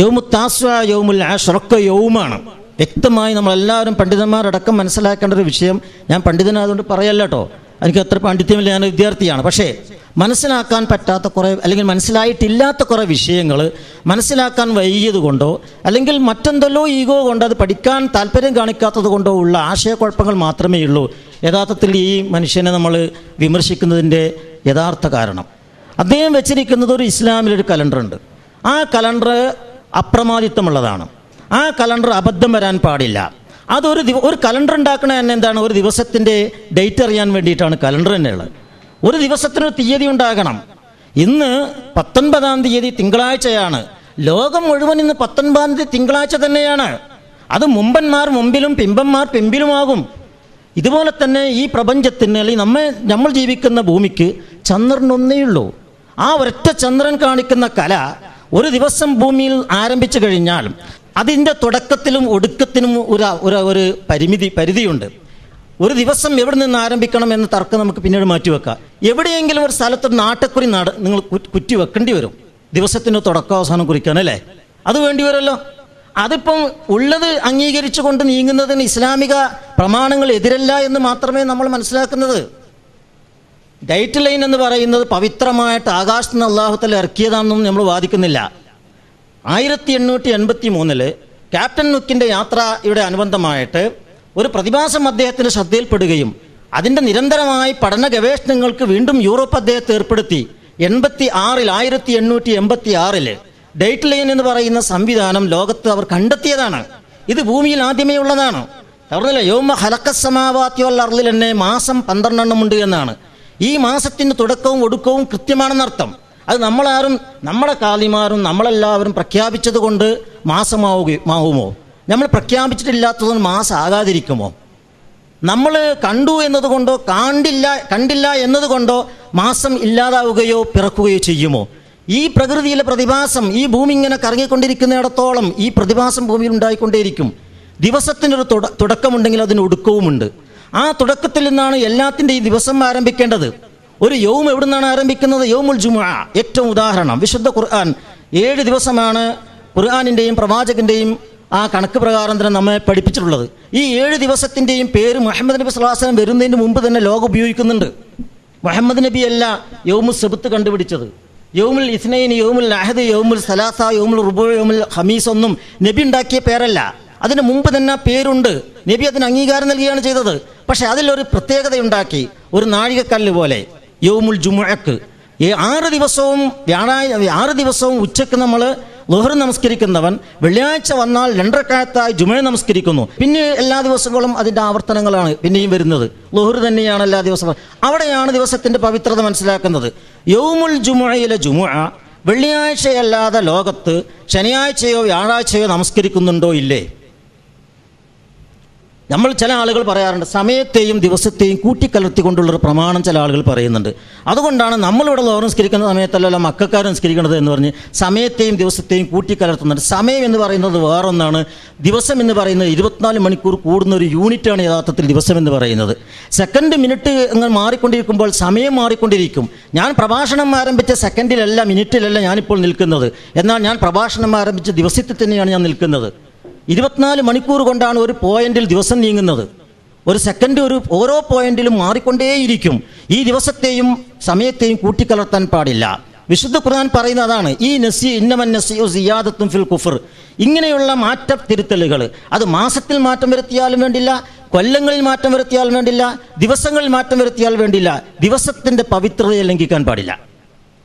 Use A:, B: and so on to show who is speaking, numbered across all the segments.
A: യൗമുത്താസ്വ, യൗമുൽ ആശറൊക്കെ യൗമാണ്. വ്യക്തമായി നമ്മളെല്ലാവരും പണ്ഡിതന്മാരടക്കം മനസ്സിലാക്കേണ്ട ഒരു വിഷയം. ഞാൻ പണ്ഡിതനായതുകൊണ്ട് പറയല്ല കേട്ടോ, എനിക്ക് അത്ര പാണ്ഡിത്യമില്ല, ഞാൻ വിദ്യാർത്ഥിയാണ്. പക്ഷേ മനസ്സിലാക്കാൻ പറ്റാത്ത കുറേ അല്ലെങ്കിൽ മനസ്സിലായിട്ടില്ലാത്ത കുറേ വിഷയങ്ങൾ മനസ്സിലാക്കാൻ വൈകിയത് കൊണ്ടോ അല്ലെങ്കിൽ മറ്റെന്തല്ലോ ഈഗോ കൊണ്ടോ അത് പഠിക്കാൻ താല്പര്യം കാണിക്കാത്തത് കൊണ്ടോ ഉള്ള ആശയക്കുഴപ്പങ്ങൾ മാത്രമേ ഉള്ളൂ യഥാർത്ഥത്തിൽ ഈ മനുഷ്യനെ നമ്മൾ വിമർശിക്കുന്നതിൻ്റെ യഥാർത്ഥ കാരണം. അദ്ദേഹം വെച്ചിരിക്കുന്നത് ഒരു ഇസ്ലാമിലൊരു കലണ്ടറുണ്ട്. ആ കലണ്ടർ അപ്രമാദിത്വമുള്ളതാണ്. ആ കലണ്ടർ അബദ്ധം വരാൻ പാടില്ല. ഒരു കലണ്ടർ ഉണ്ടാക്കണ തന്നെ എന്താണ്, ഒരു ദിവസത്തിൻ്റെ ഡേറ്റ് അറിയാൻ വേണ്ടിയിട്ടാണ് കലണ്ടർ തന്നെ ഉള്ളത്. ഒരു ദിവസത്തിനൊരു തീയതി ഉണ്ടാകണം. ഇന്ന് 19-ാം തീയതി തിങ്കളാഴ്ചയാണ്. ലോകം മുഴുവൻ ഇന്ന് 19-ാം തീയതി തിങ്കളാഴ്ച തന്നെയാണ്. അത് മുമ്പന്മാർ മുമ്പിലും പിമ്പന്മാർ പിമ്പിലുമാകും. ഇതുപോലെ തന്നെ ഈ പ്രപഞ്ചത്തിന് അല്ലെങ്കിൽ നമ്മൾ ജീവിക്കുന്ന ഭൂമിക്ക് ചന്ദ്രനൊന്നേയുള്ളൂ. ആ ഒരൊറ്റ ചന്ദ്രൻ കാണിക്കുന്ന കല ഒരു ദിവസം ഭൂമിയിൽ ആരംഭിച്ചു കഴിഞ്ഞാൽ അതിൻ്റെ തുടക്കത്തിലും ഒടുക്കത്തിനും ഒരു പരിധിയുണ്ട്. ഒരു ദിവസം എവിടെ നിന്ന് ആരംഭിക്കണം എന്ന തർക്കം നമുക്ക് പിന്നീട് മാറ്റിവെക്കാം. എവിടെയെങ്കിലും ഒരു സ്ഥലത്ത് നാട്ടക്കുറി നിങ്ങൾ കുറ്റി വെക്കേണ്ടി വരും ദിവസത്തിൻ്റെ തുടക്കം അവസാനം കുറിക്കാൻ, അല്ലേ? അത് വേണ്ടി വരുമല്ലോ. അതിപ്പം ഉള്ളത് അംഗീകരിച്ചു കൊണ്ട് നീങ്ങുന്നതിന് ഇസ്ലാമിക പ്രമാണങ്ങൾ എതിരല്ല എന്ന് മാത്രമേ നമ്മൾ മനസ്സിലാക്കുന്നത്. ഡേറ്റ് ലൈൻ എന്ന് പറയുന്നത് പവിത്രമായിട്ട് ആകാശത്ത് നിന്ന് അല്ലാഹു തആല ഇറക്കിയതാണെന്നും നമ്മൾ വാദിക്കുന്നില്ല. 1883 ക്യാപ്റ്റൻ നുക്കിൻ്റെ യാത്രയുടെ അനുബന്ധമായിട്ട് ഒരു പ്രതിഭാസം അദ്ദേഹത്തിൻ്റെ ശ്രദ്ധയിൽപ്പെടുകയും അതിൻ്റെ നിരന്തരമായി പഠന ഗവേഷണങ്ങൾക്ക് വീണ്ടും യൂറോപ്പ് അദ്ദേഹത്തെ ഏർപ്പെടുത്തി. 1886 ഡേറ്റ് ലൈൻ എന്ന് പറയുന്ന സംവിധാനം ലോകത്ത് അവർ കണ്ടെത്തിയതാണ്. ഇത് ഭൂമിയിൽ ആദ്യമേ ഉള്ളതാണ്. പറഞ്ഞില്ല, യൗമ ഖലഖസ് സമാവാതി വൽ അർളിൽ തന്നെ മാസം 12 ഉണ്ട് എന്നാണ്. ഈ മാസത്തിൻ്റെ തുടക്കവും ഒടുക്കവും കൃത്യമാണെന്നർത്ഥം. അത് നമ്മുടെ കാലിമാരും നമ്മളെല്ലാവരും പ്രഖ്യാപിച്ചത് കൊണ്ട് മാസമാവുമോ? നമ്മൾ പ്രഖ്യാപിച്ചിട്ടില്ലാത്തതുകൊണ്ട് മാസം ആകാതിരിക്കുമോ? നമ്മൾ കണ്ടു എന്നതുകൊണ്ടോ കണ്ടില്ല എന്നതുകൊണ്ടോ മാസം ഇല്ലാതാവുകയോ പിറക്കുകയോ ചെയ്യുമോ? ഈ പ്രകൃതിയിലെ പ്രതിഭാസം, ഈ ഭൂമി ഇങ്ങനെ കറങ്ങിക്കൊണ്ടിരിക്കുന്നിടത്തോളം ഈ പ്രതിഭാസം ഭൂമിയിൽ ഉണ്ടായിക്കൊണ്ടേയിരിക്കും. ദിവസത്തിനൊരു തുടക്കമുണ്ടെങ്കിൽ അതിന് ഒടുക്കവുമുണ്ട്. ആ തുടക്കത്തിൽ നിന്നാണ് എല്ലാത്തിൻ്റെയും ദിവസം ആരംഭിക്കേണ്ടത്. ഒരു യൗം എവിടെ നിന്നാണ് ആരംഭിക്കുന്നത്? യൗമുൽ ജുമുഅ. ഏറ്റവും ഉദാഹരണം വിശുദ്ധ ഖുർആൻ 7 ദിവസമാണ് ഖുർആനിൻ്റെയും പ്രവാചകൻ്റെയും ആ കണക്ക് പ്രകാരം തന്നെ നമ്മെ പഠിപ്പിച്ചിട്ടുള്ളത്. ഈ 7 ദിവസത്തിൻ്റെയും പേര് മുഹമ്മദ് നബി സ്വല്ലല്ലാഹു അലൈഹി വസല്ലം വരുന്നതിന് മുമ്പ് തന്നെ ലോകം ഉപയോഗിക്കുന്നുണ്ട്. മുഹമ്മദ് നബി അല്ല യൗമുൽ സബ്ത് കണ്ടുപിടിച്ചത്. യൗമുൽ ഇസ്നൈൻ, യൗമുൽ അഹദ്, യൗമുൽ സലാസ, യൗമുൽ റുബൂ, യൗമുൽ ഖമീസ് ഒന്നും നബി ഉണ്ടാക്കിയ പേരല്ല. അതിന് മുമ്പ് തന്നെ പേരുണ്ട്. നബി അതിന് അംഗീകാരം നൽകുകയാണ് ചെയ്തത്. പക്ഷെ അതിലൊരു പ്രത്യേകതയുണ്ടാക്കി, ഒരു നാഴികക്കല്ല് പോലെ. യൗമുൽ ജുമുഅക്ക് 6 ദിവസവും ഉച്ചക്ക് നമ്മൾ ളുഹർ നമസ്കരിക്കുന്നവൻ വെള്ളിയാഴ്ച വന്നാൽ 2 റക്അത്തായി ജുമുഅ നമസ്കരിക്കുന്നു. പിന്നെ എല്ലാ ദിവസങ്ങളും അതിൻ്റെ ആവർത്തനങ്ങളാണ് പിന്നെയും വരുന്നത്. ളുഹർ തന്നെയാണ് എല്ലാ ദിവസവും. അവിടെയാണ് ദിവസത്തിൻ്റെ പവിത്രത മനസ്സിലാക്കുന്നത്. യൗമുൽ ജുമുഅയിലെ ജുമുഅ വെള്ളിയാഴ്ചയല്ലാതെ ലോകത്ത് ശനിയാഴ്ചയോ വ്യാഴാഴ്ചയോ നമസ്കരിക്കുന്നുണ്ടോ ഇല്ലേ? നമ്മൾ ചില ആളുകൾ പറയാറുണ്ട്, സമയത്തെയും ദിവസത്തെയും കൂട്ടിക്കലർത്തിക്കൊണ്ടുള്ളൊരു പ്രമാണം ചില ആളുകൾ പറയുന്നുണ്ട്. അതുകൊണ്ടാണ് നമ്മളിവിടെ ളുഹർ നിസ്കരിക്കുന്ന സമയത്തല്ലല്ലോ മക്കക്കാർ നിസ്കരിക്കുന്നത് എന്ന് പറഞ്ഞ് സമയത്തെയും ദിവസത്തെയും കൂട്ടിക്കലർത്തുന്നുണ്ട്. സമയം എന്ന് പറയുന്നത് വേറൊന്നാണ്. ദിവസം എന്ന് പറയുന്നത് 24 മണിക്കൂർ കൂടുന്ന ഒരു യൂണിറ്റാണ് യഥാർത്ഥത്തിൽ ദിവസം എന്ന് പറയുന്നത്. സെക്കൻഡ്, മിനിറ്റ് അങ്ങനെ മാറിക്കൊണ്ടിരിക്കുമ്പോൾ സമയം മാറിക്കൊണ്ടിരിക്കും. ഞാൻ പ്രഭാഷണം ആരംഭിച്ച സെക്കൻഡിലല്ല മിനിറ്റിലല്ല ഞാനിപ്പോൾ നിൽക്കുന്നത്. എന്നാൽ ഞാൻ പ്രഭാഷണം ആരംഭിച്ച ദിവസത്തിൽ തന്നെയാണ് ഞാൻ നിൽക്കുന്നത്. 24 മണിക്കൂർ കൊണ്ടാണ് ഒരു പോയിന്റിൽ ദിവസം നീങ്ങുന്നത്. ഒരു സെക്കൻഡ് ഓരോ പോയിന്റിലും മാറിക്കൊണ്ടേയിരിക്കും. ഈ ദിവസത്തെയും സമയത്തെയും കൂട്ടിക്കലർത്താൻ പാടില്ല. വിശുദ്ധ ഖുർആൻ പറയുന്ന അതാണ്. ഈ ഇന്നമൻ നസിഉ സിയാദത്തുൻ ഫിൽ കുഫർ. ഇങ്ങനെയുള്ള തിരുത്തലുകൾ അത് മാസത്തിൽ മാറ്റം വരുത്തിയാലും വേണ്ടില്ല, കൊല്ലങ്ങളിൽ മാറ്റം വരുത്തിയാലും വേണ്ടില്ല, ദിവസങ്ങളിൽ മാറ്റം വരുത്തിയാൽ വേണ്ടില്ല. ദിവസത്തിൻ്റെ പവിത്രതയെ ലംഘിക്കാൻ പാടില്ല.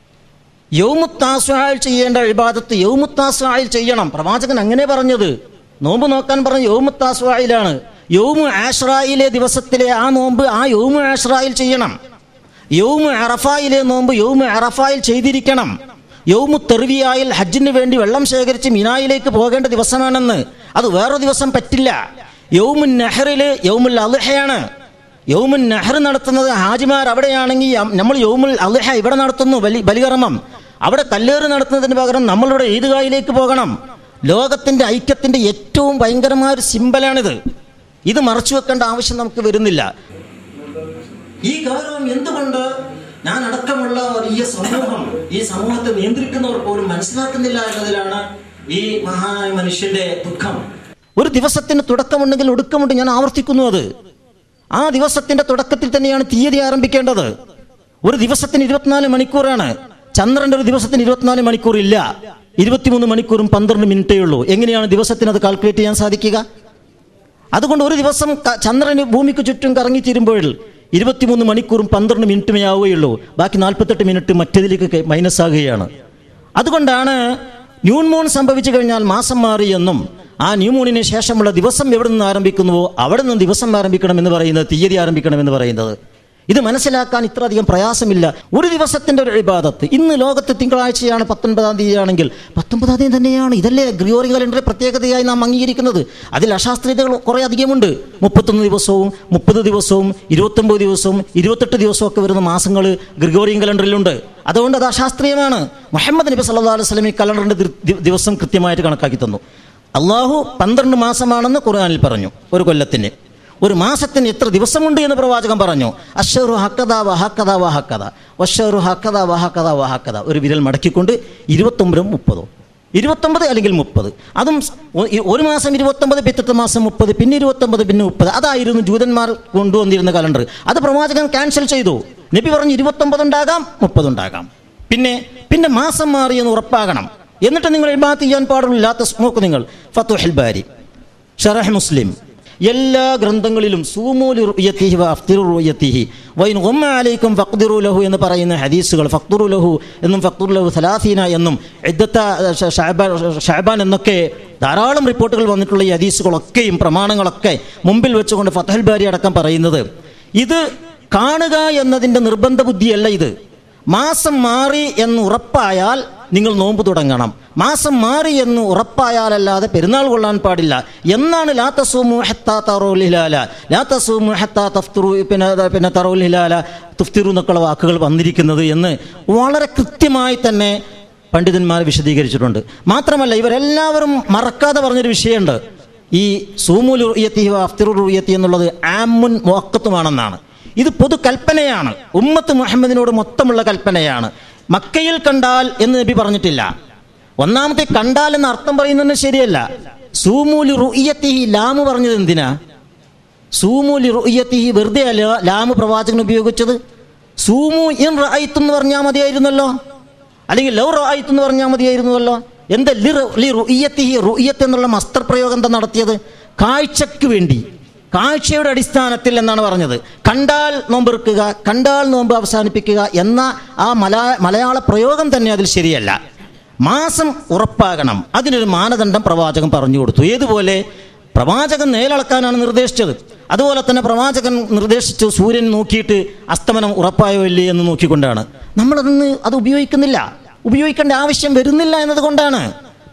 A: യൗമുത്താസ്വായിൽ ചെയ്യേണ്ട ഇബാദത്ത് യൗമുത്താസ്വായിൽ ചെയ്യണം. പ്രവാചകൻ അങ്ങനെ പറഞ്ഞത്. നോമ്പ് നോക്കാൻ പറഞ്ഞ യൗമുത്താസ്വായിലാണ്. യൗമു ആശ്റായിലെ ദിവസത്തിലെ ആ നോമ്പ് ആ യൗമു ആശ്റായിൽ ചെയ്യണം. യൗമു അറഫായിലെ നോമ്പ് യൗമു അറഫായിൽ ചെയ്തിരിക്കണം. യൗമു തെർവിയായിൽ ഹജ്ജിന് വേണ്ടി വെള്ളം ശേഖരിച്ച് മിനായിലേക്ക് പോകേണ്ട ദിവസമാണെന്ന്. അത് വേറൊരു ദിവസം പറ്റില്ല. യൗമുൻ നെഹറിൽ യൗമുൽ അദ്ഹയാണ്. യൗമുൻ നെഹർ നടത്തുന്നത് ഹാജിമാർ അവിടെയാണെങ്കിൽ നമ്മൾ യൗമുൽ അദ്ഹ ഇവിടെ നടത്തുന്നു, ബലികർമ്മം. അവിടെ കല്ലേറ് നടത്തുന്നതിന് പകരം നമ്മളിവിടെ ഈദ്ഗാഹിലേക്ക് പോകണം. ലോകത്തിൻ്റെ ഐക്യത്തിൻ്റെ ഏറ്റവും ഭയങ്കരമായ ഒരു സിമ്പലാണിത്. ഇത് മറച്ചു വെക്കേണ്ട ആവശ്യം നമുക്ക് വരുന്നില്ല. ഈ ഗൗരവം എന്തുകൊണ്ട് ഞാൻ അടക്കമുള്ള വലിയ സമൂഹം, ഈ സമൂഹത്തെ നിയന്ത്രിക്കുന്നവർ പോലും മനസ്സിലാക്കുന്നില്ല എന്നതിലാണ് ഈ മഹാനായ മനുഷ്യന്റെ ദുഃഖം. ഒരു ദിവസത്തിന് തുടക്കമുണ്ടെങ്കിൽ ഒടുക്കമുണ്ട്. ഞാൻ ആവർത്തിക്കുന്നു, അത് ആ ദിവസത്തിന്റെ തുടക്കത്തിൽ തന്നെയാണ് തീയതി ആരംഭിക്കേണ്ടത്. ഒരു ദിവസത്തിന് 24 മണിക്കൂറാണ്. ചന്ദ്രന്റെ ഒരു ദിവസത്തിന് 24 മണിക്കൂർ ഇല്ല, 23 മണിക്കൂറും 12 മിനിറ്റേ ഉള്ളൂ. എങ്ങനെയാണ് ദിവസത്തിന് അത് കാൽക്കുലേറ്റ് ചെയ്യാൻ സാധിക്കുക? അതുകൊണ്ട് ഒരു ദിവസം ചന്ദ്രന് ഭൂമിക്ക് ചുറ്റും കറങ്ങിത്തീരുമ്പോൾ 23 മണിക്കൂറും 12 മിനിറ്റുമേ ആവുകയുള്ളൂ. ബാക്കി 48 മിനിറ്റ് മറ്റേതിലേക്ക് മൈനസ് ആകുകയാണ്. അതുകൊണ്ടാണ് ന്യൂമൂൺ സംഭവിച്ചു കഴിഞ്ഞാൽ മാസം മാറിയെന്നും ആ ന്യൂമൂണിന് ശേഷമുള്ള ദിവസം എവിടെ നിന്ന് ആരംഭിക്കുന്നുവോ അവിടെ നിന്ന് ദിവസം ആരംഭിക്കണമെന്ന് പറയുന്നത്, തീയതി ആരംഭിക്കണമെന്ന് പറയുന്നത്. ഇത് മനസ്സിലാക്കാൻ ഇത്രയധികം പ്രയാസമില്ല. ഒരു ദിവസത്തിൻ്റെ ഒരു ഇബാദത്ത്. ഇന്ന് ലോകത്ത് തിങ്കളാഴ്ചയാണ്, 19-ാം തീയതിയാണെങ്കിൽ 19-ാം തീയതി തന്നെയാണ്. ഇതല്ലേ ഗ്രിഗോറിയൻ കലണ്ടറിന്റെ പ്രത്യേകതയായി നാം അംഗീകരിക്കുന്നത്. അതിൽ അശാസ്ത്രീയതകൾ കുറേ അധികമുണ്ട്. 31 ദിവസവും 30 ദിവസവും 29 ദിവസവും 28 ദിവസവും ഒക്കെ വരുന്ന മാസങ്ങൾ ഗ്രിഗോറിയൻ കലണ്ടറിലുണ്ട്. അതുകൊണ്ട് അത് അശാസ്ത്രീയമാണ്. മുഹമ്മദ് നബി സല്ലല്ലാഹു അലൈഹി വസല്ലം ഈ കലണ്ടറിന്റെ ദിവസം കൃത്യമായിട്ട് കണക്കാക്കി തന്നു. അള്ളാഹു 12 മാസമാണെന്ന് ഖുർആനിൽ പറഞ്ഞു. ഒരു കൊല്ലത്തിന്, ഒരു മാസത്തിന് എത്ര ദിവസമുണ്ട് എന്ന് പ്രവാചകൻ പറഞ്ഞു. അശ്ശറു ഹക്കദ വഹക്കദ വഹക്കദ വശ്ശറു ഹക്കദ വഹക്കദ വഹക്കദ. ഒരു വിരൽ മടക്കിക്കൊണ്ട് 29 30, 29 അല്ലെങ്കിൽ 30. അതും ഒരു മാസം 29, പിറ്റത്തെ മാസം 30, പിന്നെ 29, പിന്നെ 30. അതായിരുന്നു ജൂതന്മാർ കൊണ്ടുവന്നിരുന്ന കലണ്ടർ. അത് പ്രവാചകൻ ക്യാൻസൽ ചെയ്തു. നബി പറഞ്ഞു 29 ഉണ്ടാകാം, 30 ഉണ്ടാകാം. പിന്നെ മാസം മാറിയെന്ന് ഉറപ്പാകണം. എന്നിട്ട് നിങ്ങൾ ഇബാദത്ത് ചെയ്യാൻ പാടില്ല. നോക്കൂ നിങ്ങൾ, ഫതുഹുൽ ബാരി, ശറഹ് മുസ്ലിം, എല്ലാ ഗ്രന്ഥങ്ങളിലും സൂമൂ ലിറുയതിഹി വഅഫ്തിറു ലിറുയതിഹി വഇൻ ഗുമ്മ അലൈക്കും ഫഖ്ദിറു ലഹു എന്ന് പറയുന്ന ഹദീസുകൾ, ഫഖ്ദിറു ലഹു എന്നും ഫഖ്ദിറു ലഹു 30 എന്നും ഇദ്ദത്ത ശഅബാൻ എന്നൊക്കെ ധാരാളം റിപ്പോർട്ടുകൾ വന്നിട്ടുള്ള ഈ ഹദീസുകളൊക്കെയും പ്രമാണങ്ങളൊക്കെ മുമ്പിൽ വെച്ചുകൊണ്ട് ഫതുഹുൽ ബാരി അടക്കം പറയുന്നത്, ഇത് കാണുക എന്നതിൻ്റെ നിർബന്ധ ബുദ്ധിയല്ല. ഇത് മാസം മാറി എന്ന് ഉറപ്പായാൽ നിങ്ങൾ നോമ്പ് തുടങ്ങണം. മാസം മാറി എന്ന് ഉറപ്പായാലല്ലാതെ പെരുന്നാൾ കൊള്ളാൻ പാടില്ല എന്നാണ് ലാ തസൂമു ഹത്താ തറൗൽ ഹിലാല, ലാ തസൂമു ഹത്താ തഫ്തിറു, പിന്നെ തറൗൽ ഹിലാല തുഫ്തിറു എന്നൊക്കെയുള്ള വാക്കുകൾ വന്നിരിക്കുന്നത് എന്ന് വളരെ കൃത്യമായി തന്നെ പണ്ഡിതന്മാർ വിശദീകരിച്ചിട്ടുണ്ട്. മാത്രമല്ല ഇവരെല്ലാവരും മറക്കാതെ പറഞ്ഞൊരു വിഷയമുണ്ട്. ഈ സൂമു ലിറുയതിഹി വഅഫ്തിറു ലിറുയതി എന്നുള്ളത് ആമുൻ മുഅഖ്ഖത്തുമാണെന്നാണ്. ഇത് പൊതു കൽപ്പനയാണ്, ഉമ്മത്ത് മുഹമ്മദിനോട് മൊത്തമുള്ള കൽപ്പനയാണ്. മക്കയിൽ കണ്ടാൽ എന്ന് നബി പറഞ്ഞിട്ടില്ല. ഒന്നാമത്തെ കണ്ടാൽ എന്ന അർത്ഥം പറയുന്നത് ശരിയല്ല. സൂമു ലിറുയതിഹി ലാമ് പറഞ്ഞത് എന്തിനാ? സൂമു ലിറുയതിഹി വെറുതെ അല്ല ലാമ് പ്രവാചകൻ ഉപയോഗിച്ചത്. സൂമു ഇൻ റഅയ്തു എന്ന് പറഞ്ഞാൽ മതിയായിരുന്നല്ലോ, അല്ലെങ്കിൽ ലൗ റഅയ്തു എന്ന് പറഞ്ഞാൽ മതിയായിരുന്നുവല്ലോ. എന്താ ലിറുയതിഹി, റുയത്ത് എന്നുള്ള മസ്തർ പ്രയോഗം എന്താ നടത്തിയത്? കാഴ്ചക്ക് വേണ്ടി, കാഴ്ചയുടെ അടിസ്ഥാനത്തിൽ എന്നാണ് പറഞ്ഞത്. കണ്ടാൽ നോമ്പെറുക്കുക, കണ്ടാൽ നോമ്പ് അവസാനിപ്പിക്കുക എന്ന ആ മലയാള പ്രയോഗം തന്നെ അതിൽ ശരിയല്ല. മാസം ഉറപ്പാകണം, അതിനൊരു മാനദണ്ഡം പ്രവാചകൻ പറഞ്ഞു കൊടുത്തു. ഏതുപോലെ പ്രവാചകൻ നേലളക്കാനാണ് നിർദ്ദേശിച്ചത്, അതുപോലെ തന്നെ പ്രവാചകൻ നിർദ്ദേശിച്ചു സൂര്യൻ നോക്കിയിട്ട് അസ്തമനം ഉറപ്പായോ ഇല്ലേ എന്ന് നോക്കിക്കൊണ്ടാണ്. നമ്മളതൊന്ന് അത് ഉപയോഗിക്കുന്നില്ല, ഉപയോഗിക്കേണ്ട ആവശ്യം വരുന്നില്ല എന്നതുകൊണ്ടാണ്.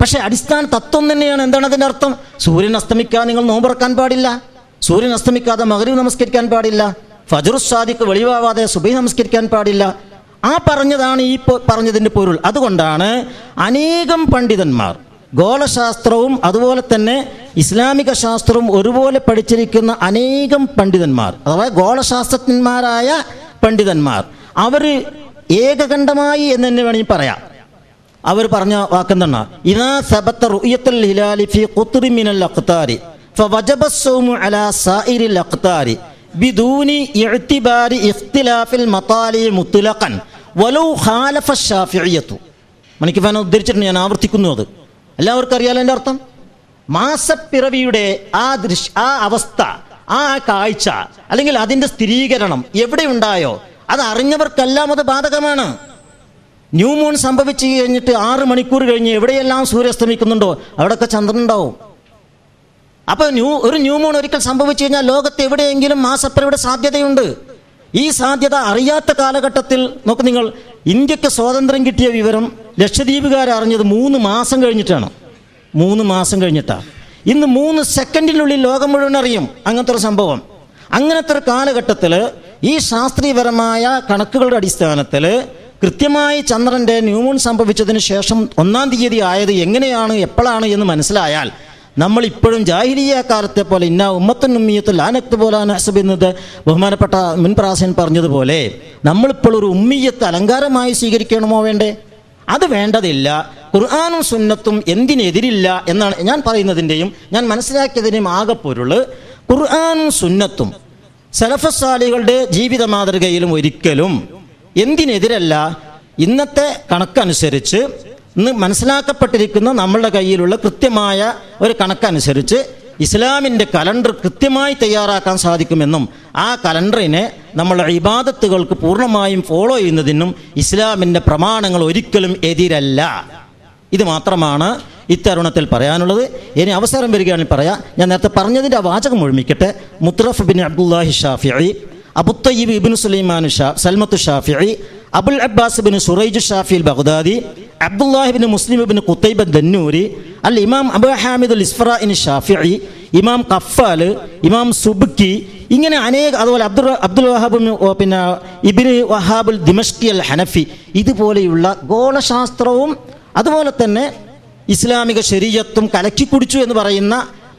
A: പക്ഷേ അടിസ്ഥാന തത്വം തന്നെയാണ്. എന്താണ് അതിൻ്റെ അർത്ഥം? സൂര്യൻ അസ്തമിക്കാതെ നിങ്ങൾ നോമ്പുറക്കാൻ പാടില്ല, സൂര്യൻ അസ്തമിക്കാതെ മഗ്രിബ് നമസ്കരിക്കാൻ പാടില്ല, ഫജ്റുസ് സാദിഖ് വെളിവാവാതെ സുബഹി നമസ്കരിക്കാൻ പാടില്ല. ആ പറഞ്ഞതാണ് ഈ പറഞ്ഞതിൻ്റെ പൊരുൾ. അതുകൊണ്ടാണ് അനേകം പണ്ഡിതന്മാർ ഗോളശാസ്ത്രവും അതുപോലെ തന്നെ ഇസ്ലാമിക ശാസ്ത്രവും ഒരുപോലെ പഠിച്ചിരിക്കുന്ന അനേകം പണ്ഡിതന്മാർ, അഥവാ ഗോളശാസ്ത്രജ്ഞന്മാരായ പണ്ഡിതന്മാർ, അവർ ഏകകണ്ഠമായി എന്ന് തന്നെ വേണമെങ്കിൽ പറയാം. അവർ പറഞ്ഞ വാക്കെന്താണ്? ഇദാ സബത റുയത്തുൽ ഹിലാലി ഫീ ഖുത്രി മിനൽ അഖ്താരി ഫവജബ അസ്സൗമു അലാ സായിരിൽ അഖ്താരി ബിദൂനി ഇഅ്തിബാരി ഇഖ്തിലാഫിൽ മതാലി മുത്ലഖൻ വലൗ ഖാലഫ അശ്ശാഫിഇയ്യത്തു. മണിക്കിഫാൻ ഉദ്ധരിച്ചിട്ടുണ്ട്, ഞാൻ ആവർത്തിക്കുന്നു. അത് എല്ലാവർക്കും അറിയാലോ എൻ്റെ അർത്ഥം. മാസപ്പിറവിയുടെ ആ അവസ്ഥ, ആ കാഴ്ച അല്ലെങ്കിൽ അതിൻ്റെ സ്ഥിരീകരണം എവിടെ ഉണ്ടായോ അത് അറിഞ്ഞവർക്കെല്ലാം അത് ബാധകമാണ്. ന്യൂമൂൺ സംഭവിച്ചു കഴിഞ്ഞിട്ട് 6 മണിക്കൂർ കഴിഞ്ഞ് എവിടെയെല്ലാം സൂര്യാസ്തമിക്കുന്നുണ്ടോ അവിടെയൊക്കെ ചന്ദ്രൻ ഉണ്ടാവും. അപ്പോൾ ഒരു ന്യൂമൂൺ ഒരിക്കൽ സംഭവിച്ചു കഴിഞ്ഞാൽ ലോകത്ത് എവിടെയെങ്കിലും മാസപ്പിറവിയുടെ സാധ്യതയുണ്ട്. ഈ സാധ്യത അറിയാത്ത കാലഘട്ടത്തിൽ നോക്ക് നിങ്ങൾ, ഇന്ത്യക്ക് സ്വാതന്ത്ര്യം കിട്ടിയ വിവരം ലക്ഷദ്വീപുകാർ അറിഞ്ഞത് 3 മാസം കഴിഞ്ഞിട്ടാണ്. 3 മാസം കഴിഞ്ഞിട്ടാണ്. ഇന്ന് 3 സെക്കൻഡിനുള്ളിൽ ലോകം മുഴുവൻ അറിയും അങ്ങനത്തെ ഒരു സംഭവം. അങ്ങനത്തെ ഒരു കാലഘട്ടത്തിൽ ഈ ശാസ്ത്രീയപരമായ കണക്കുകളുടെ അടിസ്ഥാനത്തിൽ കൃത്യമായി ചന്ദ്രൻ്റെ ന്യൂമൂൺ സംഭവിച്ചതിന് ശേഷം 1-ാം തീയതി ആയത് എങ്ങനെയാണ്, എപ്പോഴാണ് എന്ന് മനസ്സിലായാൽ നമ്മളിപ്പോഴും ജാഹിലിയ കാലത്തെ പോലെ ഇന്ന ഉമ്മത്തുൻ ഉമ്മിയത്തുൽ ലാ നക്തുബു വലാ നഹ്സബു എന്നത് ബഹുമാനപ്പെട്ട മുൻ പ്രാസൻ പറഞ്ഞതുപോലെ നമ്മളിപ്പോൾ ഒരു ഉമ്മിയത്ത് അലങ്കാരമായി സ്വീകരിക്കണമോ വേണ്ടേ? അത് വേണ്ടതില്ല. ഖുർആനും സുന്നത്തും എന്തിനെതിരില്ല എന്നാണ് ഞാൻ പറയുന്നതിൻ്റെയും ഞാൻ മനസ്സിലാക്കിയതിൻ്റെയും ആകെ പൊരുൾ. ഖുർആനും സുന്നത്തും സലഫുസ്സാലികളുടെ ജീവിത മാതൃകയിലും ഒരിക്കലും എന്തിനെതിരല്ല, ഇന്നത്തെ കണക്കനുസരിച്ച് ഇന്ന് മനസ്സിലാക്കപ്പെട്ടിരിക്കുന്ന നമ്മളുടെ കയ്യിലുള്ള കൃത്യമായ ഒരു കണക്കനുസരിച്ച് ഇസ്ലാമിൻ്റെ കലണ്ടർ കൃത്യമായി തയ്യാറാക്കാൻ സാധിക്കുമെന്നും ആ കലണ്ടറിനെ നമ്മളെ ഇബാദത്തുകൾക്ക് പൂർണ്ണമായും ഫോളോ ചെയ്യുന്നതിനും ഇസ്ലാമിൻ്റെ പ്രമാണങ്ങൾ ഒരിക്കലും എതിരല്ല. ഇത് മാത്രമാണ് ഇത്തരുണത്തിൽ പറയാനുള്ളത്. ഇനി അവസരം വരികയാണെങ്കിൽ പറയാം. ഞാൻ നേരത്തെ പറഞ്ഞതിൻ്റെ വാചകം ഒഴിമിക്കട്ടെ. മുത്രഫ് ബിൻ അബ്ദുല്ലാഹി ഷാഫിഈ, അബുത്തയ്യിബ് ഇബ്നു സുലൈമാൻ സൽമത്തു ഷാഫിഈ, അബുൽ അബ്ബാസ് ബിൻ സുറൈജ് ഷാഫിൽ ബഗ്ദാദി, അബ്ദുല്ലാഹി ബിൻ മുസ്ലിം ബിൻ ഖുത്തൈബ ദന്നൂരി, അൽ ഇമാം അബൂ ഹാമിദ് അൽ ഇസ്ഫറാഇനി ഷാഫിഈ, ഇമാം ഖഫാൽ, ഇമാം സുബ്കി, ഇങ്ങനെ അതുപോലെ അബ്ദുൽ വഹാബ് പിന്നെ ഇബ്നു വഹാബുൽ ദിമഷ്കി അൽ ഹനഫി, ഇതുപോലെയുള്ള ഗോളശാസ്ത്രവും അതുപോലെ തന്നെ ഇസ്ലാമിക ശരീഅത്തും കലക്കിക്കുടിച്ചു എന്ന് പറയുന്ന